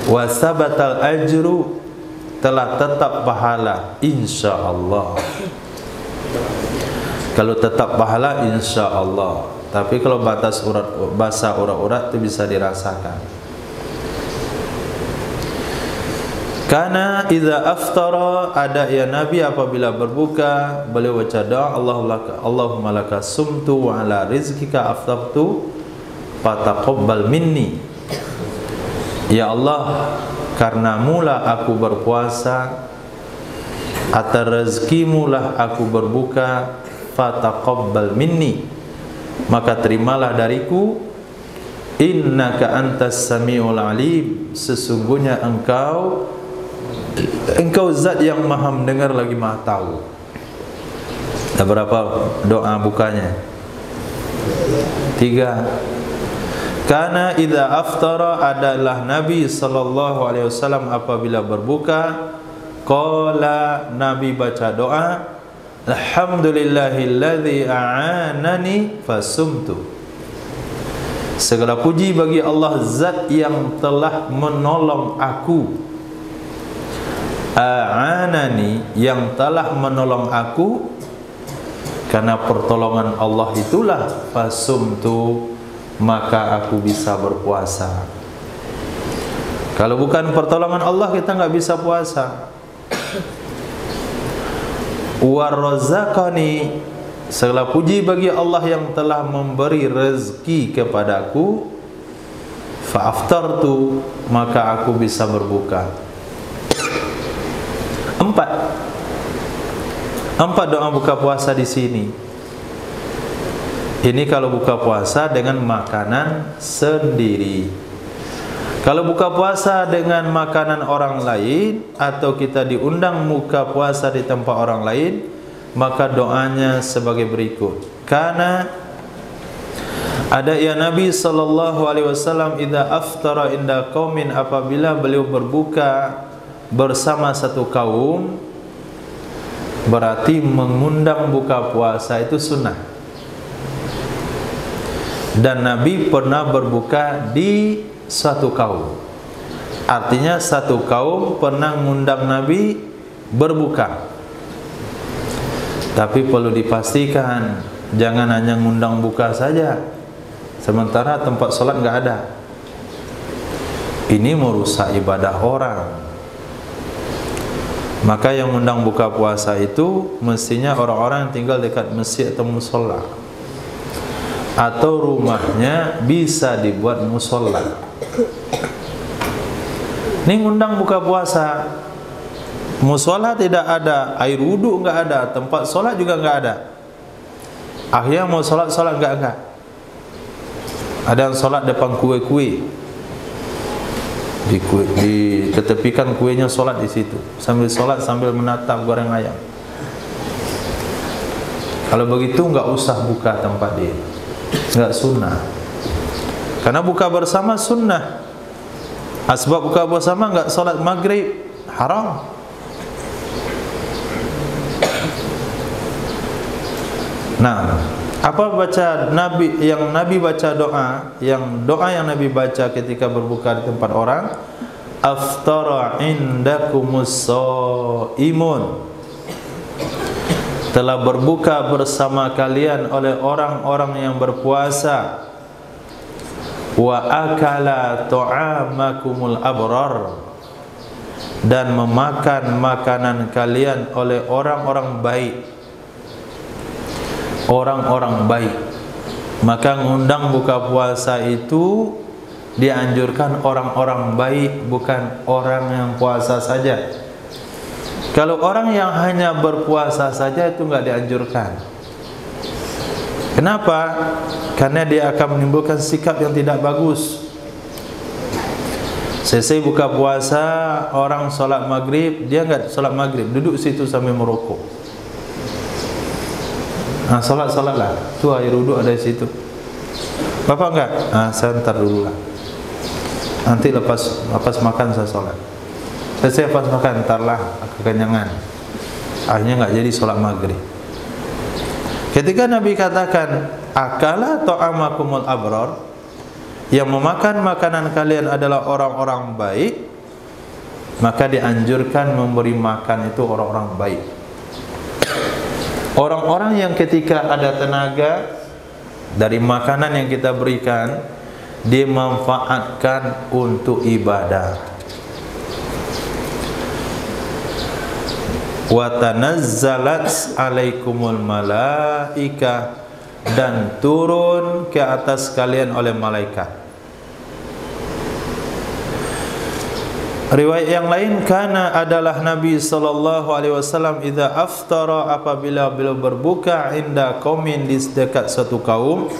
wasabatal ajru, telah tetap pahala insyaallah. Kalau tetap pahala insyaallah, tapi kalau basah urat-urat itu bisa dirasakan. Karena idza aftara, ada ya Nabi apabila berbuka, beliau baca doa, Allahumma laka sumtu wa ala rizkika aftartu fataqabbal minni. Ya Allah, karena mula aku berpuasa, atas rezekimu lah aku berbuka, fataqabbal minni, maka terimalah dariku. Innaka antas samiul alim, sesungguhnya engkau zat yang maha mendengar lagi maha tahu. Ada berapa doa bukanya? 3. Karena idza aftara, adalah Nabi sallallahu alaihi wasallam apabila berbuka, qala, Nabi baca doa, alhamdulillahilladzi a'anani fasumtu. Segala puji bagi Allah, zat yang telah menolong aku. A'anani, yang telah menolong aku, karena pertolongan Allah itulah fasumtu, maka aku bisa berpuasa. Kalau bukan pertolongan Allah, kita nggak bisa puasa. Warazaqani, segala puji bagi Allah yang telah memberi rezeki kepadaku. Fa'aftartu, maka aku bisa berbuka. 4 doa buka puasa di sini. Ini kalau buka puasa dengan makanan sendiri. Kalau buka puasa dengan makanan orang lain, atau kita diundang buka puasa di tempat orang lain, maka doanya sebagai berikut. Karena ada ya Nabi sallallahu alaihi wasallam idza aftara inda qaumin, apabila beliau berbuka bersama satu kaum, berarti mengundang buka puasa itu sunnah. Dan Nabi pernah berbuka di satu kaum, artinya satu kaum pernah mengundang Nabi berbuka. Tapi perlu dipastikan, jangan hanya mengundang buka saja sementara tempat sholat nggak ada. Ini merusak ibadah orang. Maka yang undang buka puasa itu mestinya orang-orang yang tinggal dekat masjid atau musola, atau rumahnya bisa dibuat musola. Ini undang buka puasa, musola tidak ada, air wudhu nggak ada, tempat sholat juga nggak ada. Akhirnya mau sholat nggak. Ada yang sholat depan kue-kue, diketepikan kuenya, sholat di situ, sambil sholat sambil menatap goreng ayam. Kalau begitu nggak usah buka tempat dia, nggak sunnah. Karena buka bersama sunnah. Asbab buka bersama nggak sholat maghrib, haram. Nah, apa baca Nabi, yang Nabi baca doa, yang Nabi baca ketika berbuka di tempat orang, aftara indakumus shaimun, telah berbuka bersama kalian oleh orang-orang yang berpuasa, wa akala ta'amakumul abrar, dan memakan makanan kalian oleh orang-orang baik. Orang-orang baik. Maka ngundang buka puasa itu dianjurkan orang-orang baik, bukan orang yang puasa saja. Kalau orang yang hanya berpuasa saja itu nggak dianjurkan. Kenapa? Karena dia akan menimbulkan sikap yang tidak bagus. Selesai buka puasa, orang solat maghrib, dia nggak solat maghrib, duduk situ sambil merokok. Nah, solatlah. Tu air wuduk ada di situ. Bapak enggak? Saya ntar dulu lah. Nanti lepas makan saya solat. Selesai lepas makan, ntarlah kekenyangan. Akhirnya nggak jadi solat maghrib. Ketika Nabi katakan akala ta'amakumul abrar, yang memakan makanan kalian adalah orang-orang baik, maka dianjurkan memberi makan itu orang-orang baik. Orang-orang yang ketika ada tenaga dari makanan yang kita berikan, dimanfaatkan untuk ibadah. Wa tanazzalat alaikumul malaikah, dan turun ke atas kalian oleh malaikat. Riwayat yang lain, karena adalah Nabi sallallahu alaihi wasallam idza aftara, apabila beliau berbuka inda qaumin, di dekat satu kaum,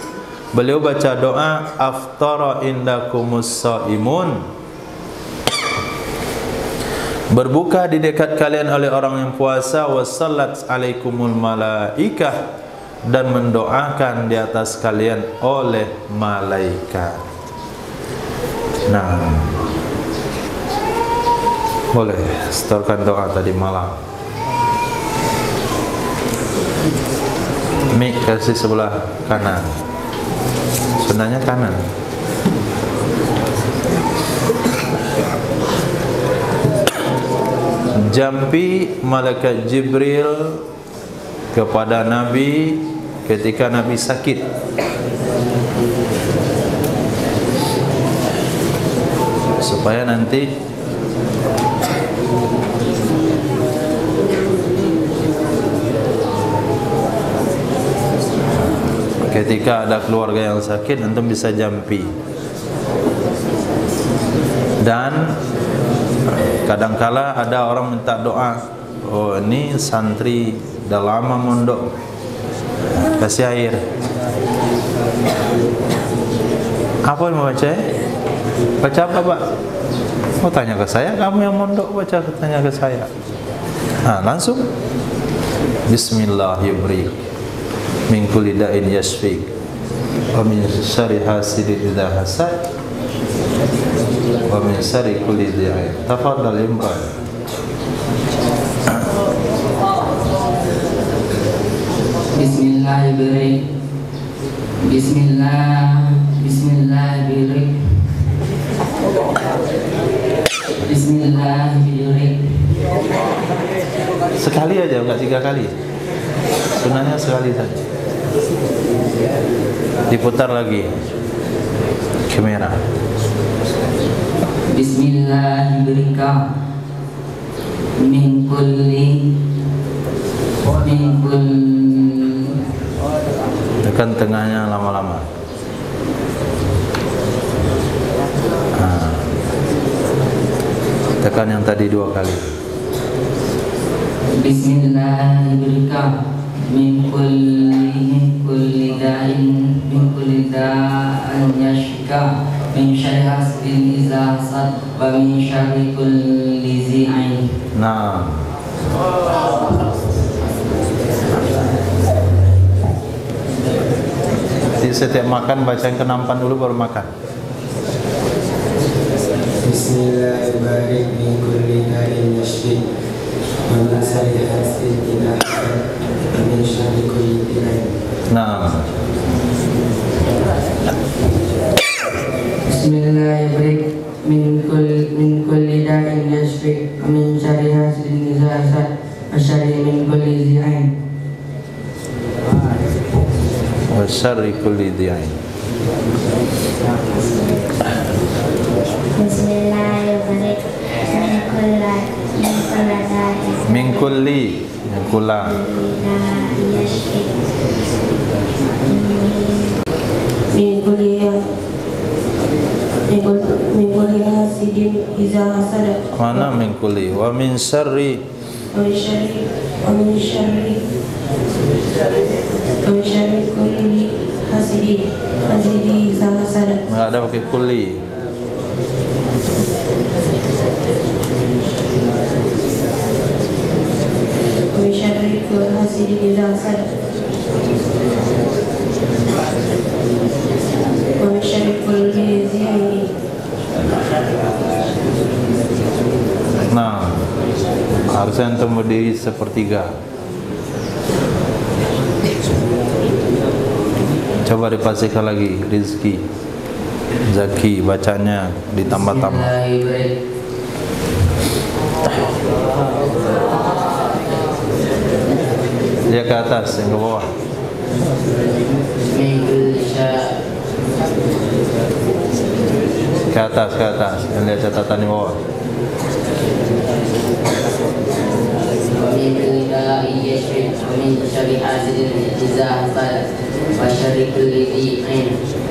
beliau baca doa aftara indakumus shaimun, berbuka di dekat kalian oleh orang yang puasa, wassallat alaikumul malaikah, dan mendoakan di atas kalian oleh malaikat. Nah, boleh setorkan doa tadi malam. Mik kasih sebelah kanan, sebenarnya kanan. Jampi malaikat Jibril kepada Nabi ketika Nabi sakit. Supaya nanti ketika ada keluarga yang sakit, antum bisa jampi. Dan kadangkala ada orang minta doa, oh ini santri dah lama mondok, kasih air. Apa yang mau baca? Baca apa Pak? Oh tanya ke saya, kamu yang mondok baca, tanya ke saya. Nah langsung Bismillahirrahmanirrahim, min kulli da'in yashfik, wa min syarri hasidin idza hasad, wa min syarri kulli dhi'in. Tafadhal Imran. Bismillahirrahmanirrahim. Bismillahirrahmanirrahim. Bismillahirrahmanirrahim. Sekali aja, enggak 3 kali. Sunahnya sekali saja. Diputar lagi kamera. Bismillahirrahmanirrahim. Min kulli tekan tengahnya lama-lama. Tekan yang tadi 2 kali. Bismillahirrahmanirrahim. Min kulli da'in yashka, min syarri hasidin idza hasad, wa min syarri kulli dhi'in. Nah, jadi setiap makan bacain ke-6 dulu baru makan. Bismillahirrahmanirrahim. Min kulli da'in yashfi, wa min syarri hasidin idza hasad, wa min syarri kulli dhi'in. Nah, Bismillahirrahmanirrahim. Min kulli da'in yashfi, wa min syarri hasidin idza hasad, wa syarri min kulli dhi'in. wa syarri kulli dhi'in. Bismillahirrahmanirrahim. Min kulli, yang kula. Min kulli hasidin idza hasad. Mana min kulli? Wa min syarri ومن شر كل حاسد إذا حسد. Nggak ada pakai kulli. ومن شر كل حاسد إذا حسد. ومن شر كل ذي عين. Nah, harusnya antum berdiri sepertiga. Coba dipastikan lagi, Rizki, Zaki, bacanya ditambah-tambah. Dia ke atas, yang ke bawah. Ke atas, yang lihat catatan di bawah.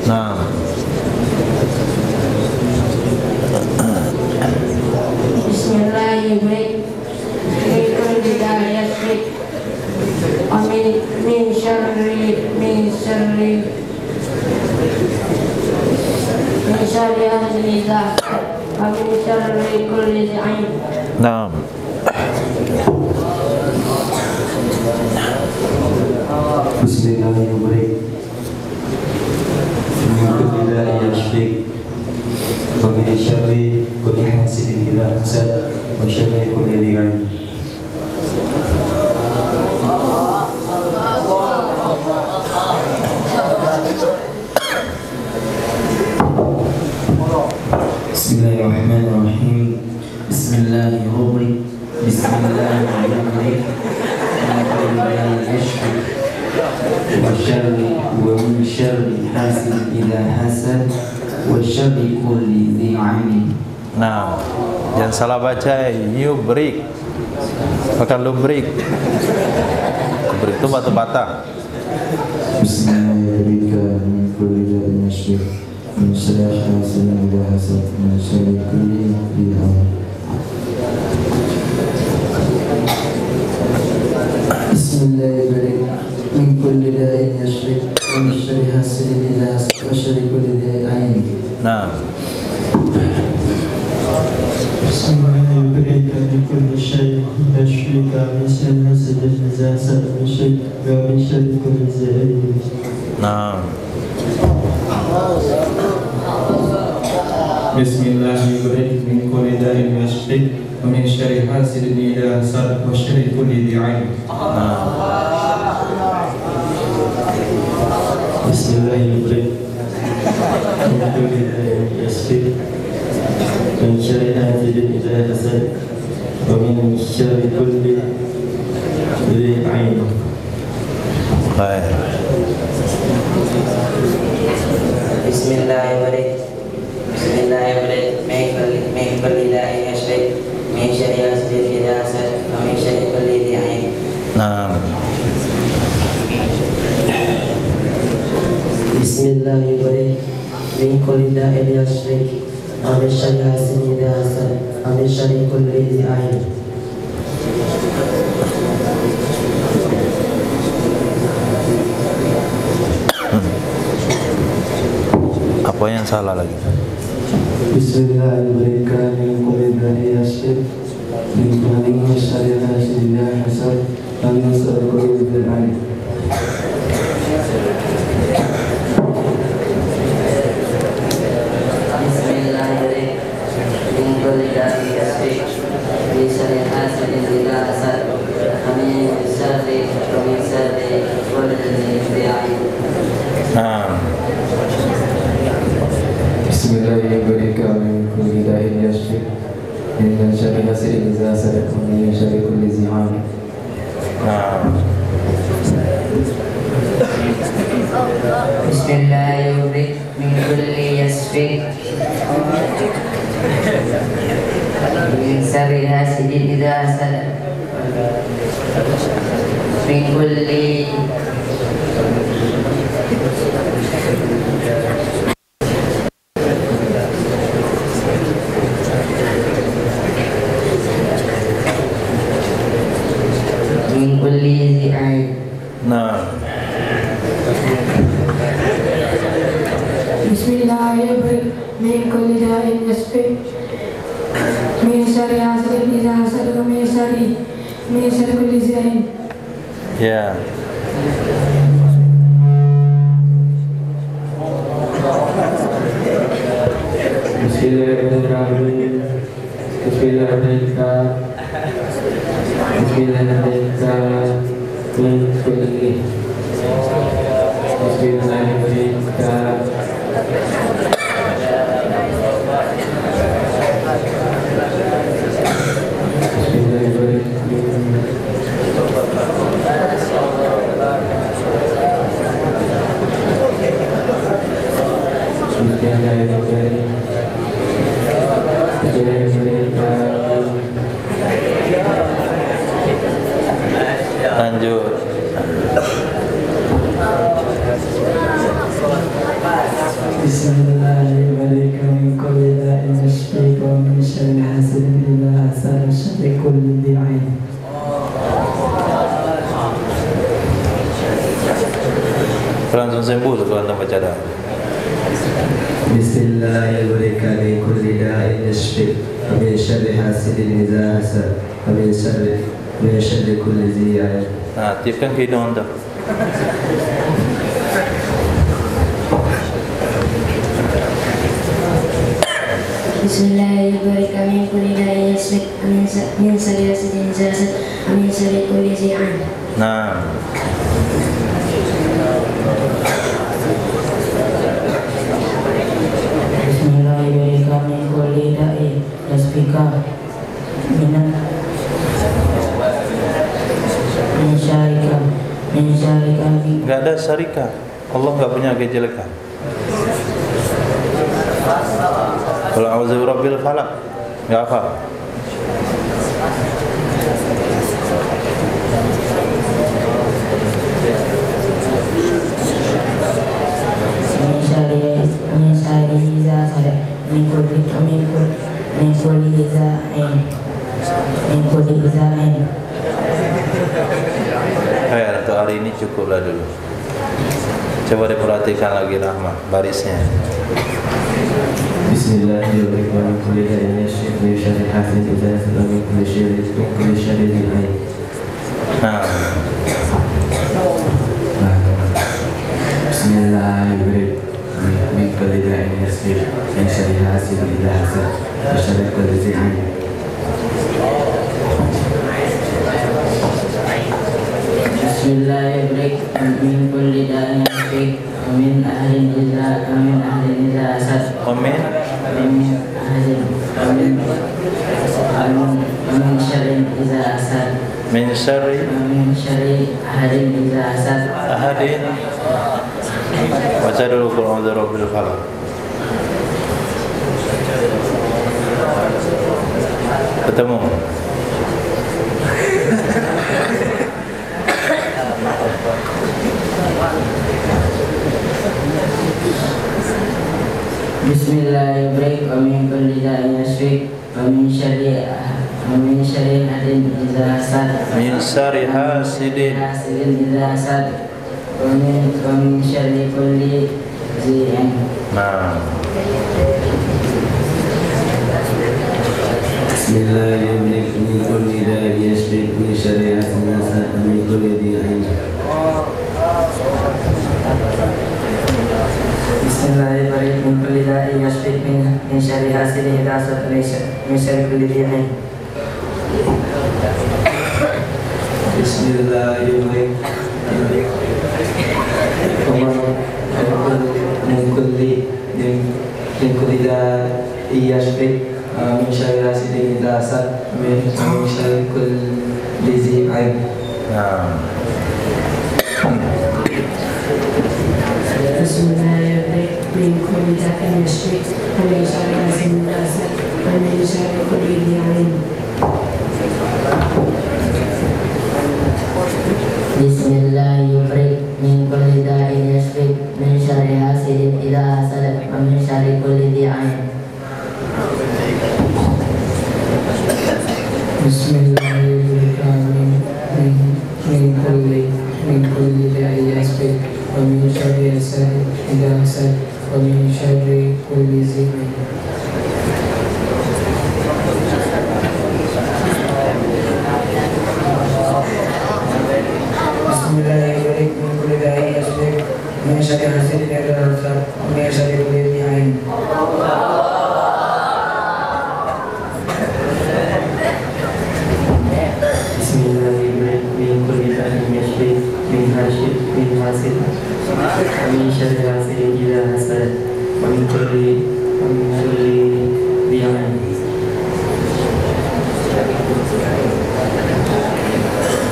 Nah, Bismillahirrahmanirrahim. nah. Bismillahirrahmanirrahim. Alhamdulillah yashfik. Wa min syarri kulli hasidin idza hasad wa syarri kulli dhi ain. Bismillahirrahmanirrahim. Bismillahirrahmanirrahim. Bismillahirrahmanirrahim. ومن شر حاسد إذا حسد وشر كل ذي عين. Nah, jangan salah baca, yubrik, bukan lubrik. Lubrik itu batu-bata. Bismillahirrahmanirrahim. Min kulli da'in yashfik. Min syarri hasidin idza hasad. Min syarri kulli dhi ain. Bismillahirrahmanirrahim. Min kulli da'in yashfik. Min syarri hasidin idza hasad. Wa syarri kulli dhi ain. Nah, Bismillahirrahmanirrahim. Min kulli syai'in yashfik. Min syarri hasidin idza hasad. Min syarri kulli dhi ain. nah. Bismillahirrahmanirrahim. Min kulli da'in yashfik. Min syarri hasidin idza hasad. Wa syarri kulli dhi ain. Bismillahirrahmanirrahim. Min kulli da'in yashfik. Min syarri hasidin idza hasad. Wa min syarri kulli dhi ain. Baik. Bismillahirrahmanirrahim. Bismillahirrahmanirrahim. Min kulli da'in yashfik. Min syarri hasidin idza hasad. Wa min syarri kulli dhi ain. Nah, Bismillahirrahmanirrahim. Min kulli da'in yashfik. Min syarri hasidin idza hasad. Min syarri kulli dhi ain. apa yang salah lagi? Bismillahirrahmanirrahim. Min kulli da'in yashfik. Min syarri hasidin idza hasad. Min syarri kulli dhi ain. Nah, Bismillahirrahmanirrahim. Min kulli da'in yashfik. Min syarri hasidin idza hasad. Min syarri kulli dhi ain. nah. Bismillahirrahmanirrahim. Min kulli yashfik. Min syarri hasidin idza hasad. Min kulli ومن كل ذي عين. Nah, Bismillahirrahmanirrahim. Min kulli da'in yasfi. Min syarri hasidin idza hasad wa min syarri kulli zain. ya. Bismillahirrahmanirrahim. Bismillahirrahmanirrahim. Min kulli. Bismillahirrahmanirrahim. Lanjut. Bismillahirrahmanirrahim. Min kulli da'in yashfi wa min syarri hasidin idza hasad wa syarri kulli dhi 'ain. Langsung sembuh tuh kalau anda baca dah. Bismillahirrahmanirrahim. Min kulli da'in yashfi wa min syarri hasidin idza hasad wa min syarri kulli dhi 'ain. Nah, tiupkan ke hidung anda. Bismillahirrahmanirrahim. Min kulli da'in yasfi. Min syarri hasidin idza hasad wa min syarri kulli zi ain. Nah, Bismillahirrahmanirrahim. Min kulli da'in yasfika. Min syarika. nggak ada syarika. Allah nggak punya kejelekan. Kalau a'udzu birabbil falaq, nggak apa. Min syarri idza hasad. Min kulli zain. Min kulli zain. Untuk hari ini cukuplah dulu. Coba diperhatikan lagi Rahmah barisnya. Bismillahirrahmanirrahim. Min kulli da'in yashfi wa min syarri hasidin idza hasad wa min kulli syarri dhi 'ain. Nah, Bismillahirrahmanirrahim. Min kulli da'in yashfi wa min syarri hasidin idza hasad wa syarri kulli dhi 'ain. Bismillahirrahmanirrahim. Min kulli da'in yasfi. Min ahlin idza hasad. amin. Min syarri idza hasad. Min syarri Min syarri ahadin idza hasad. ahadin. Baca dulu qul a'udzu birabbil falaq. Ketemu. Bismillahirrahmanirrahim. Min kulli da'in yasfi. Min syarri ahadin idza hasad. Min syarri hasidin. Idza hasad. Min syarri kulli zi ain. Nah, Bismillahirrahmanirrahim. Min kulli da'in yashfi min syarri hasidin idza hasad wa min kulli dhi 'ain. Bismillahirrahmanirrahim. Min kulli da'in yasfi. Min syarri hasidin idza hasad. Min syarri kulli zi ain. Bismillahirrahmanirrahim. Min kulli da'in yashfi min syarri hasidin idza hasad min syarri kulli dhi 'ain. nah. Bismillahirrahmanirrahim. Min kulli da'in yasfi. Min syarri hasidin idza hasad wa min syarri kulli zi ain. Bismillahirrahmanirrahim. Min kulli da'in yasfi. Min syarri hasidin idza hasad wa min syarri kulli zi ain. Bismillahirrahmanirrahim.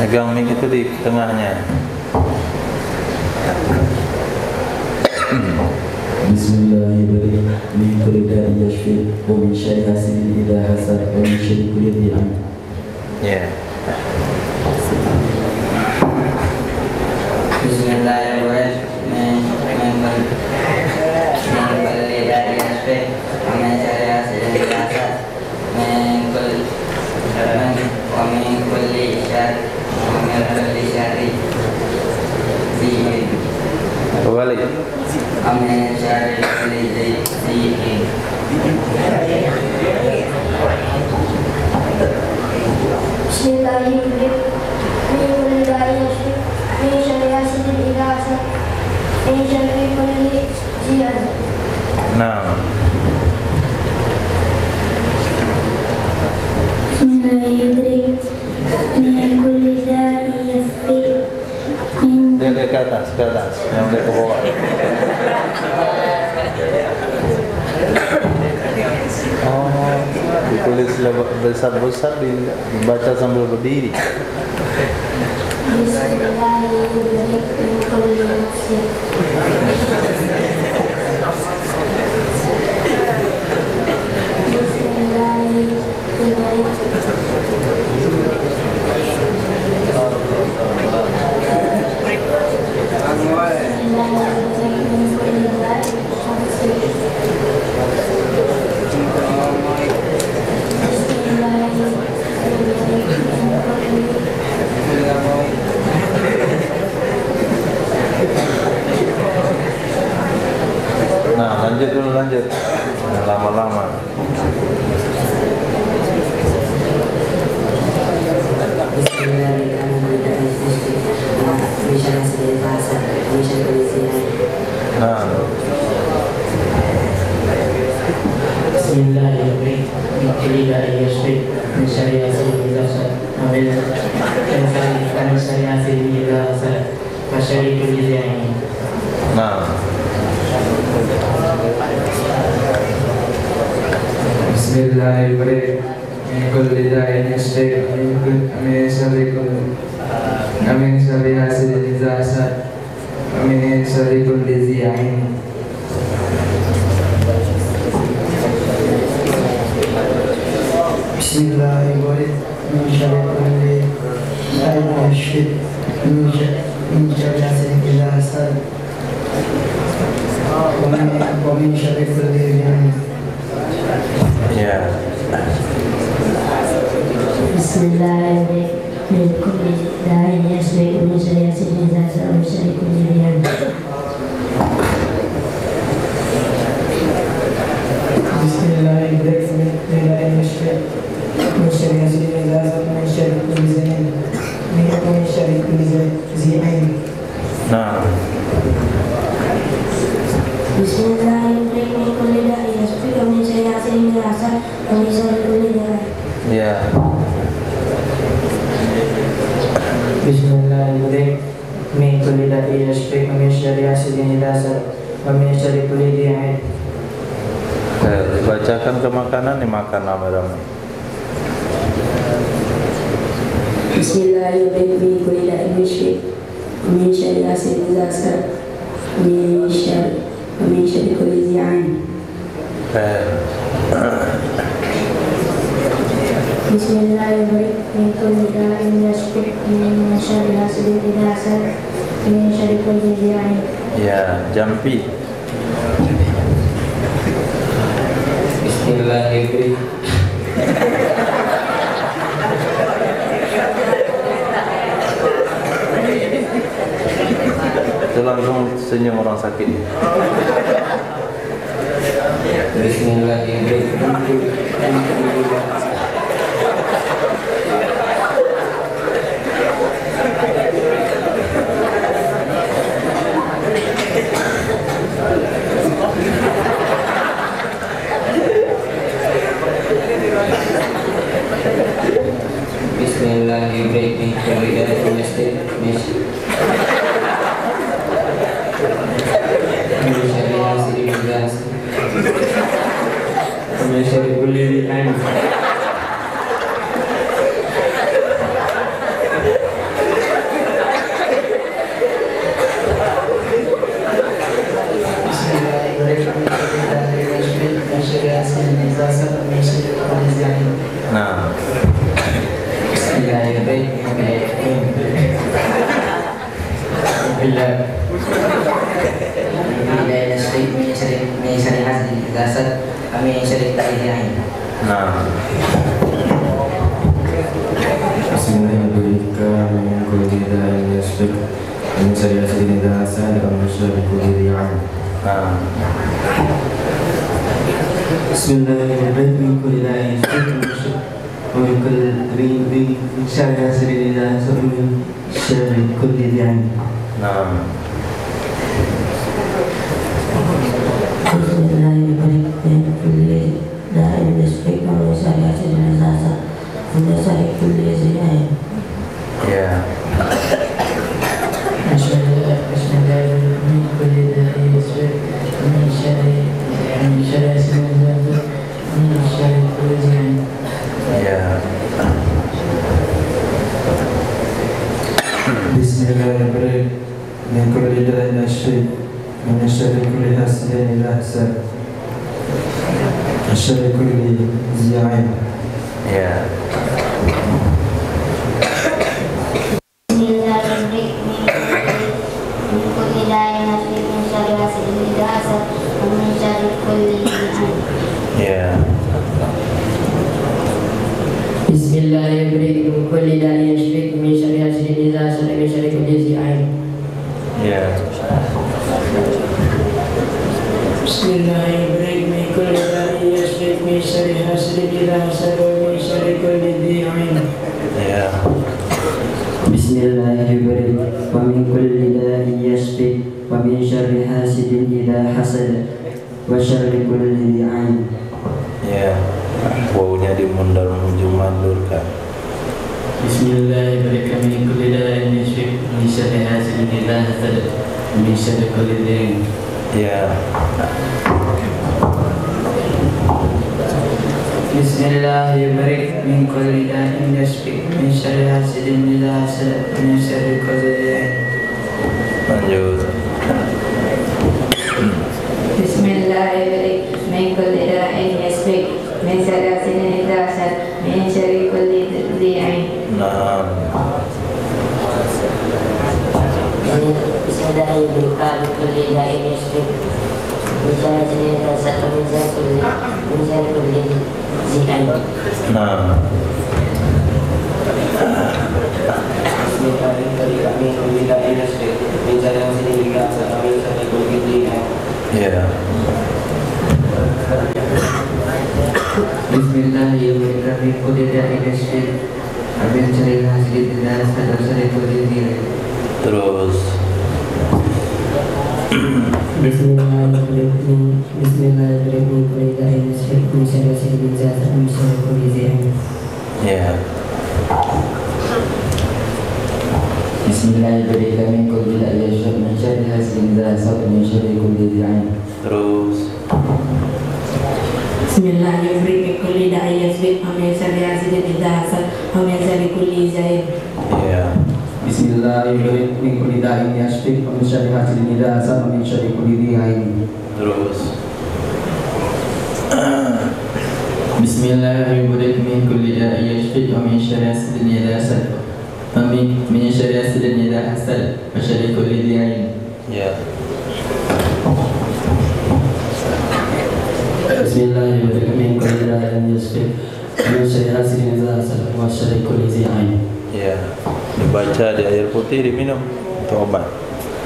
Pegang mic itu di tengahnya. Bismillahirrahmanirrahim. Min kulli da'in yashfi wa min syarri hasidin idza hasad wa min syarri kulli dhi'an. Ya. Bismillahirrahmanirrahim. Balik. Amin syari kulli dzikrin. Bismillahirrahmanirrahim. Min kulli da'in yashfi min syarri hasidin idza hasad min syarri kulli dhi'an. Nah. Bismillahirrahmanirrahim. Min kulli da'in yashfi min Dia ke atas, yang dia ke bawah. Oh, ditulis besar-besar dibaca sambil berdiri. Bismillahirrahmanirrahim. Min kulli nafsin Nah, lanjut. Jangan lama-lama. Nah. Bismillahirrahmanirrahim. Min kulli da'in yashfi min syarri hasidin idza hasad wa min syarri hasidin idza hasad wa syarri kulli dhi'an. Nah. Bismillahirrahmanirrahim. Min kulli da'in yashfi min syarri hasidin idza hasad wa min syarri kulli dhi'an. Bismillahirrahmanirrahim. Min syarri kulli da'in yashfi min syarri hasidin idza hasad wa min syarri kulli dhi'an. Ya. Bismillahirrahmanirrahim. Min kulli da'in yashfi min syarri hasidin idza hasad wa min syarri kulli dhi'an. Bismillahirrahmanirrahim. Min kulli da'in yashfi min syarri hasidin idza hasad wa min syarri kulli dhi'an. Min syarri kulli dhi'an. Nah. Bismillahirrahmanirrahim. Min kulli da'in yashfi min syarri hasidin idza hasad wa min syarri kulli dhi'an. Ya. Bismillahirrahmanirrahim. Min kulli da'in yashfi min syarri hasidin idza hasad wa min syarri kulli dhi'an. Dibacakan ke makanan, dimakan ramai-ramai. Bismillahirrahmanirrahim. Min kulli da'in yashfi min syarri hasidin idza hasad wa min syarri kulli dhi'an. Bismillahirrahmanirrahim. Min kulli da'in yashfi min syarri hasidin idza hasad wa min syarri kulli dhi'an. Ya, jampi. Bismillahirrahmanirrahim. Itu langsung senyum orang sakit. Bismillahirrahmanirrahim. Bismillah. Hidayah nasib min syarri hasidin idza hasad wa min syarri ta'iin. Nah. Bismillahirrahmanirrahim. Min kulli da'in yasfiq min syarri hasidin idza hasad wa min syarri kulli ain. Nah. Bismillahirrahmanirrahim. Min kulli da'in yasfiq wa min syarri hasidin idza hasad wa min syarri kulli ain. Nah. Bismillahirrahmanirrahim. Min kulli da'in yasfiq wa min syarri hasidin idza hasad wa min syarri kulli ain. Ya. Bismillahirrahmanirrahim. Min kulli da'in yasfiq wa min syarri hasidin idza hasad wa min syarri kulli ain. Ya. Bismillahirrahmanirrahim. Min kulli da'in yasfiq min syarri kulli hasidin idza hasad wa syarri kulli ain. Ya. Ya. Bismillahirrahmanirrahim. Min kulli da'in yasfiq min syarri hasidin idza hasad wa min syarri kulli ain. Ya. Bismillahirrahmanirrahim. Min kulli da'in yasfiq min syarri hasidin idza hasad wa min syarri kulli ain. Ya. Bismillahirrahmanirrahim. Wa min kulli da'in yasfiq wa min syarri hasidin idza hasad wa syarri kulli ain. Ya. Wawunya dimundurkan. Bismillahirrahmanirrahim. Min kulli da'in yasfiq min syarri hasidin idza hasad wa min syarri kulli ain. Ya. Bismillahirrahmanirrahim. Min kulli da'in yasfiq min syarri hasidin idza hasad wa min syarri kulli ain. Lanjut. Bismillahirrahmanirrahim. Min kulli da'in yasfiq min syarri hasidin idza hasad min syarri kulli ain. Nah. Bismillahirrahmanirrahim. Min kulli da'in yasfiq min syarri hasidin idza hasad wa min syarri kulli ain. Nah. Ya. Bismillahirrahmanirrahim. Kulli da'in yasfiq min syarri hasidin idza hasad wa syarri kulli ain. Terus. Bismillahirrahmanirrahim. Bismillahirrahmanirrahim. Min kulli da'in yasfiq min syarri hasidin idza hasad wa min syarri kulli ain. Ya. Bismillahirrahmanirrahim. Min kulli da'in yasfiq min syarri hasidin idza hasad wa min syarri kulli ain. Terus. Bismillahirrahmanirrahim. Min kulli da'in yasfiq min syarri hasidin idza hasad wa min syarri kulli ain. Ya. Bismillahirrahmanirrahim. Min kulli da'in yasfiq min syarri hasidin idza hasad wa min syarri kulli ain. Terus. Bismillahirrahmanirrahim. Min kulli da'in yasfiq min syarri hasidin idza hasad wa min syarri hasidin idza hasad wa syarri kulli ain. Ya. Bismillahirrahmanirrahim. Min kulli da'in yasfiq min syarri hasidin idza hasad wa syarri kulli ain. Ya. Dibaca di air putih, diminum untuk obat.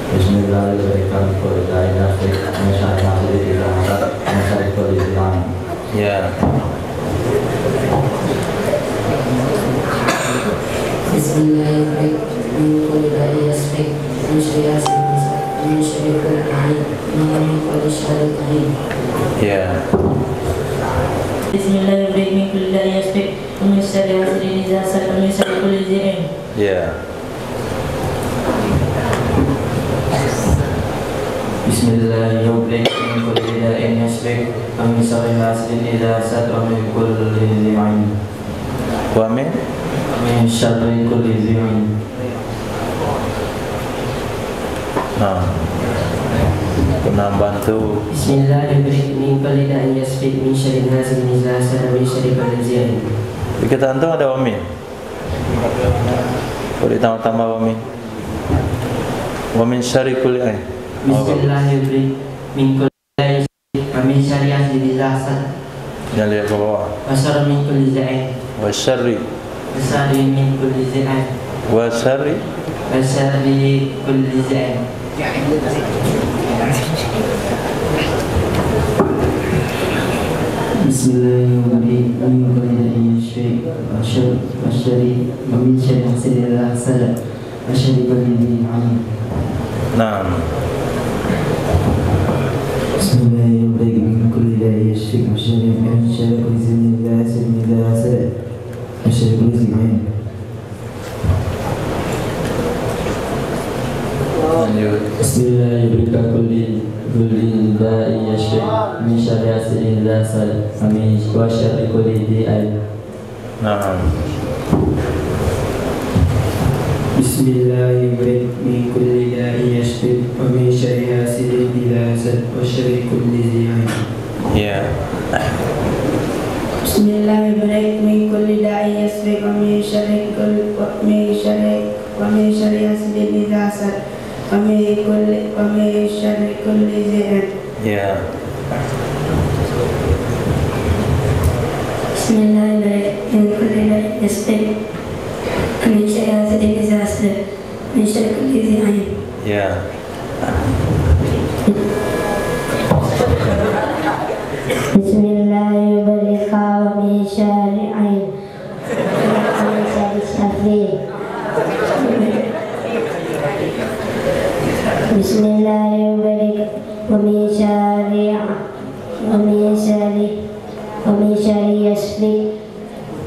Bismillahirrahmanirrahim. Min kulli da'in yasfiq min syarri hasidin idza hasad wa min syarri kulli ain. Ya. Bismillahirrahmanirrahim. Min kulli da'in yasfiq min syarri hasidin idza hasad wa min syarri kulli ain. Min kulli syarri ain. Ya. Bismillahirrahmanirrahim. Min kulli da'in yasfiq min syarri hasidin idza hasad wa min syarri kulli ain. Ya. Bismillahirrahmanirrahim. Min kulli da'in yasfiq min syarri hasidin idza hasad wa min kulli ain. Wa min? Min syarri kulli ain. Nah. Penambahan tu. Bismillahirrahmanirrahim. Min kulli da'in yasfiq min syarri hasidin idza hasad wa min syarri kulli ain. Di ketantung ada wa min. Boleh tambah wa min. Wa min syarri kulli ain. Bismillahirrahmanirrahim. Min kulli da'i wa min syarri hasidin idza hasad. Jangan lihat ke bawah. Wa syarri min kulli za'in. Wa syarri. Wa syarri min kulli za'in. Wa syarri. Wa syarri kulli za'in. Bismillahirrahmanirrahim. Min kulli da'i syai' wa syarri wa min syarri hasidin idza hasad. Wa syarri kulli dhi 'ain. Naam. Bismillahirrahmanirrahim. Min kulli da'i syai' wa syarri min syarri kulli dhi 'ain. Wa syarri kulli dhi 'ain. Bismillahirrahmanirrahim. Kulli da'i yashfi min syarri hasidin idza hasad wa syarri kulli dhi 'ain. Naam. Bismillahirrahmanirrahim. Min kulli da'i yashfi wa min syarri hasidin idza hasad wa syarri kulli dhi 'ain. Ya. Bismillahirrahmanirrahim. Min kulli da'i yashfi wa min syarri hasidin idza hasad wa min syarri kulli dhi 'ain. Ya. Bismillahirrahmanirrahim. Min kulli da'i yashfi wa min syarri hasidin idza hasad wa min syarri kulli dhi 'ain. Ya. Bismillahirrahmanirrahim. Wa min syarri ain wa min syarri syafri. Bismillahirrahmanirrahim. Wa min syarri yasfi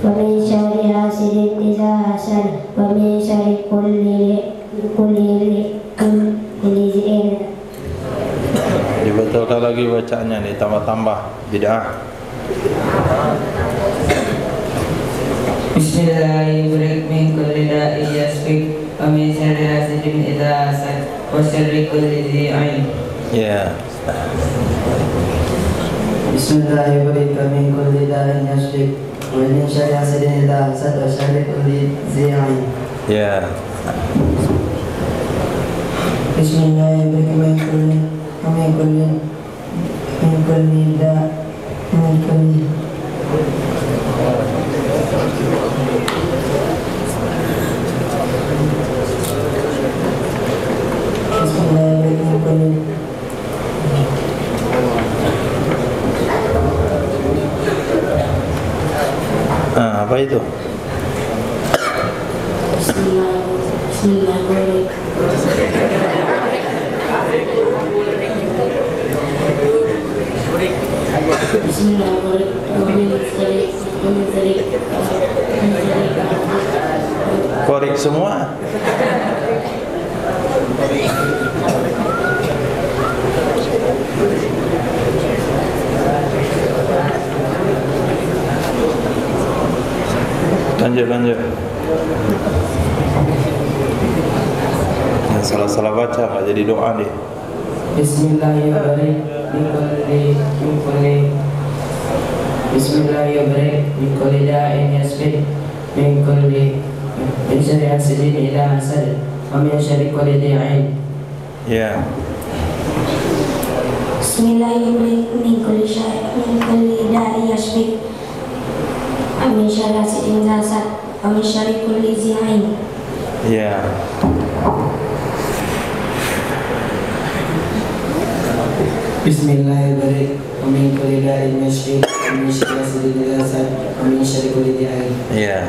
wa min syarri hasidin idza hasad wa min syarri kulli zin. Dibetulkan lagi bacaannya, ditambah-tambah bid'ah. Bismillahirrahmanirrahim. Min kulli da'i yasfi wa min syarri hasidin idza hasad wa syarri kulli dhi 'ain. Ya. Bismillahirrahmanirrahim. Min kulli da'i yasfi wa min syarri hasidin idza hasad wa syarri kulli dhi 'ain. Ya. Bismillahirrahmanirrahim. Min kulli Apa itu? Bismillahirrahmanirrahim. Korek semua. Lanjut. Yang salah-salah baca nggak jadi doa deh. Bismillahirrahmanirrahim. Bismillahirrahmanirrahim. Min kulli da'in yasfi min syarri hasidin idza hasad wa min syarri kulli dhi 'ain. Ya. Bismillahirrahmanirrahim. Min kulli da'i yasfi wa min syarri hasidin idza hasad wa min syarri kulli dhi 'ain. Ya. Bismillahirrahmanirrahim. Min kulli da'in yasfi wa min syarri hasidin idza hasad wa min syarri kulli dhi 'ain. Ya.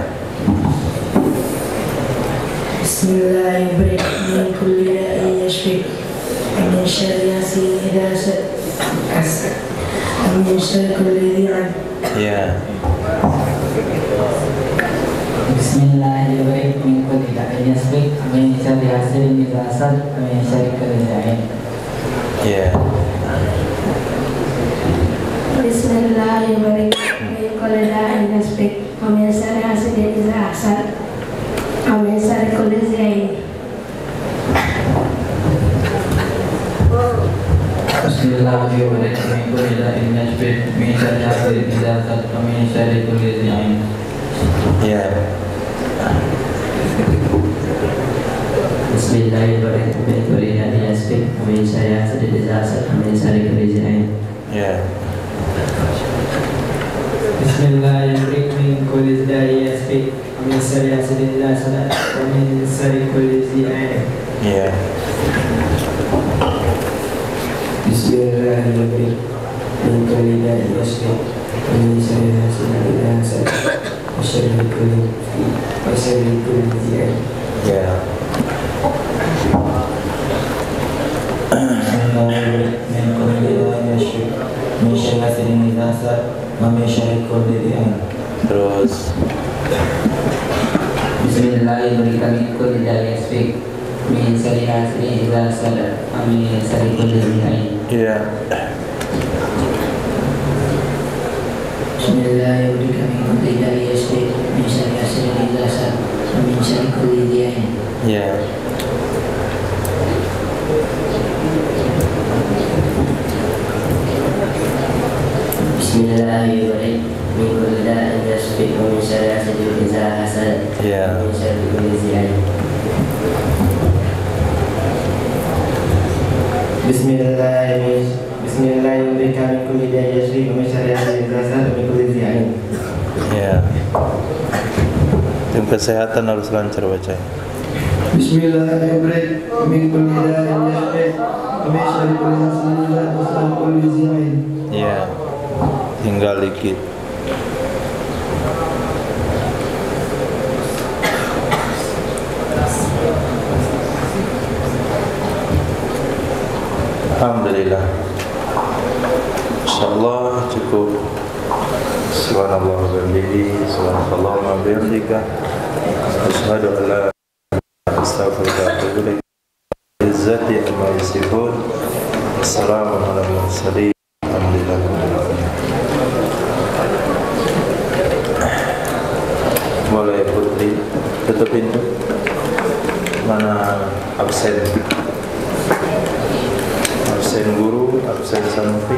Bismillahirrahmanirrahim. Min kulli da'in yasfi wa min syarri hasidin idza hasad wa min syarri kulli dhi 'ain. Ya. Bismillahirrahmanirrahim. Min kulli da'in yasfi wa min syarri hasidin idza hasad wa min syarri kulli dhi 'ain. Ya. Bismillahirrahmanirrahim. Min kulli da'in yasfi wa min syarri hasidin idza hasad wa min syarri kulli dhi 'ain. Bismillahirrahmanirrahim. Min kulli da'in yasfi min syarri hasidin idza hasad wa min syarri kulli dhi 'ain. Ya. Bismillahirrahmanirrahim. Min kulli da'in yasfiq, wa min syarri hasidin idza hasad, wa min syarri kulli ain. Ya. Bismillahirrahmanirrahim. Min kulli da'in yasfiq, wa min syarri hasidin idza hasad, wa min syarri kulli ain. Ya. Bismillahirrahmanirrahim. Min kulli da'in yasfiq, wa min syarri hasidin idza hasad, wa syarri kulli ain. Ya. min kulli da'in yasfiq, min syarri hasidin idza hasad, wa min syarri kulli ain. Terus Bismillahirrahmanirrahim. Min kulli da'in yasfiq, min syarri hasidin idza hasad, wa min syarri kulli ain. ya. Bismillahirrahmanirrahim. Min kulli da'in yasfiq, min syarri hasidin idza hasad, wa min syarri kulli ain. Ya. Bismillahirrahmanirrahim. Min kulli da'in yasfiq, wa min syarri hasidin idza hasad, Ya. wa min syarri kulli ain. Bismillahirrahmanirrahim. Min kulli da'in yasfiq, wa min syarri hasidin idza hasad, wa min kulli ain. Ya. Tim kesehatan harus lancar baca. Bismillahirrahmanirrahim. Min kulli da'in yasfiq, wa min syarri kulli hasidin idza hasad, wa min kulli ain. Ya. Tinggal dikit. Alhamdulillah. Insyaallah cukup. Subhanallah wa bihamdihi, subhanallah wa bihamdika, asyhadu an la ilaha illa anta astaghfiruka wa atubu ilaik. Izzati amma yasifun. Wassalamu ala mursalin. Alhamdulillah. Boleh Putri tutup pintu. Mana absen? Absen guru, absen Sanufi.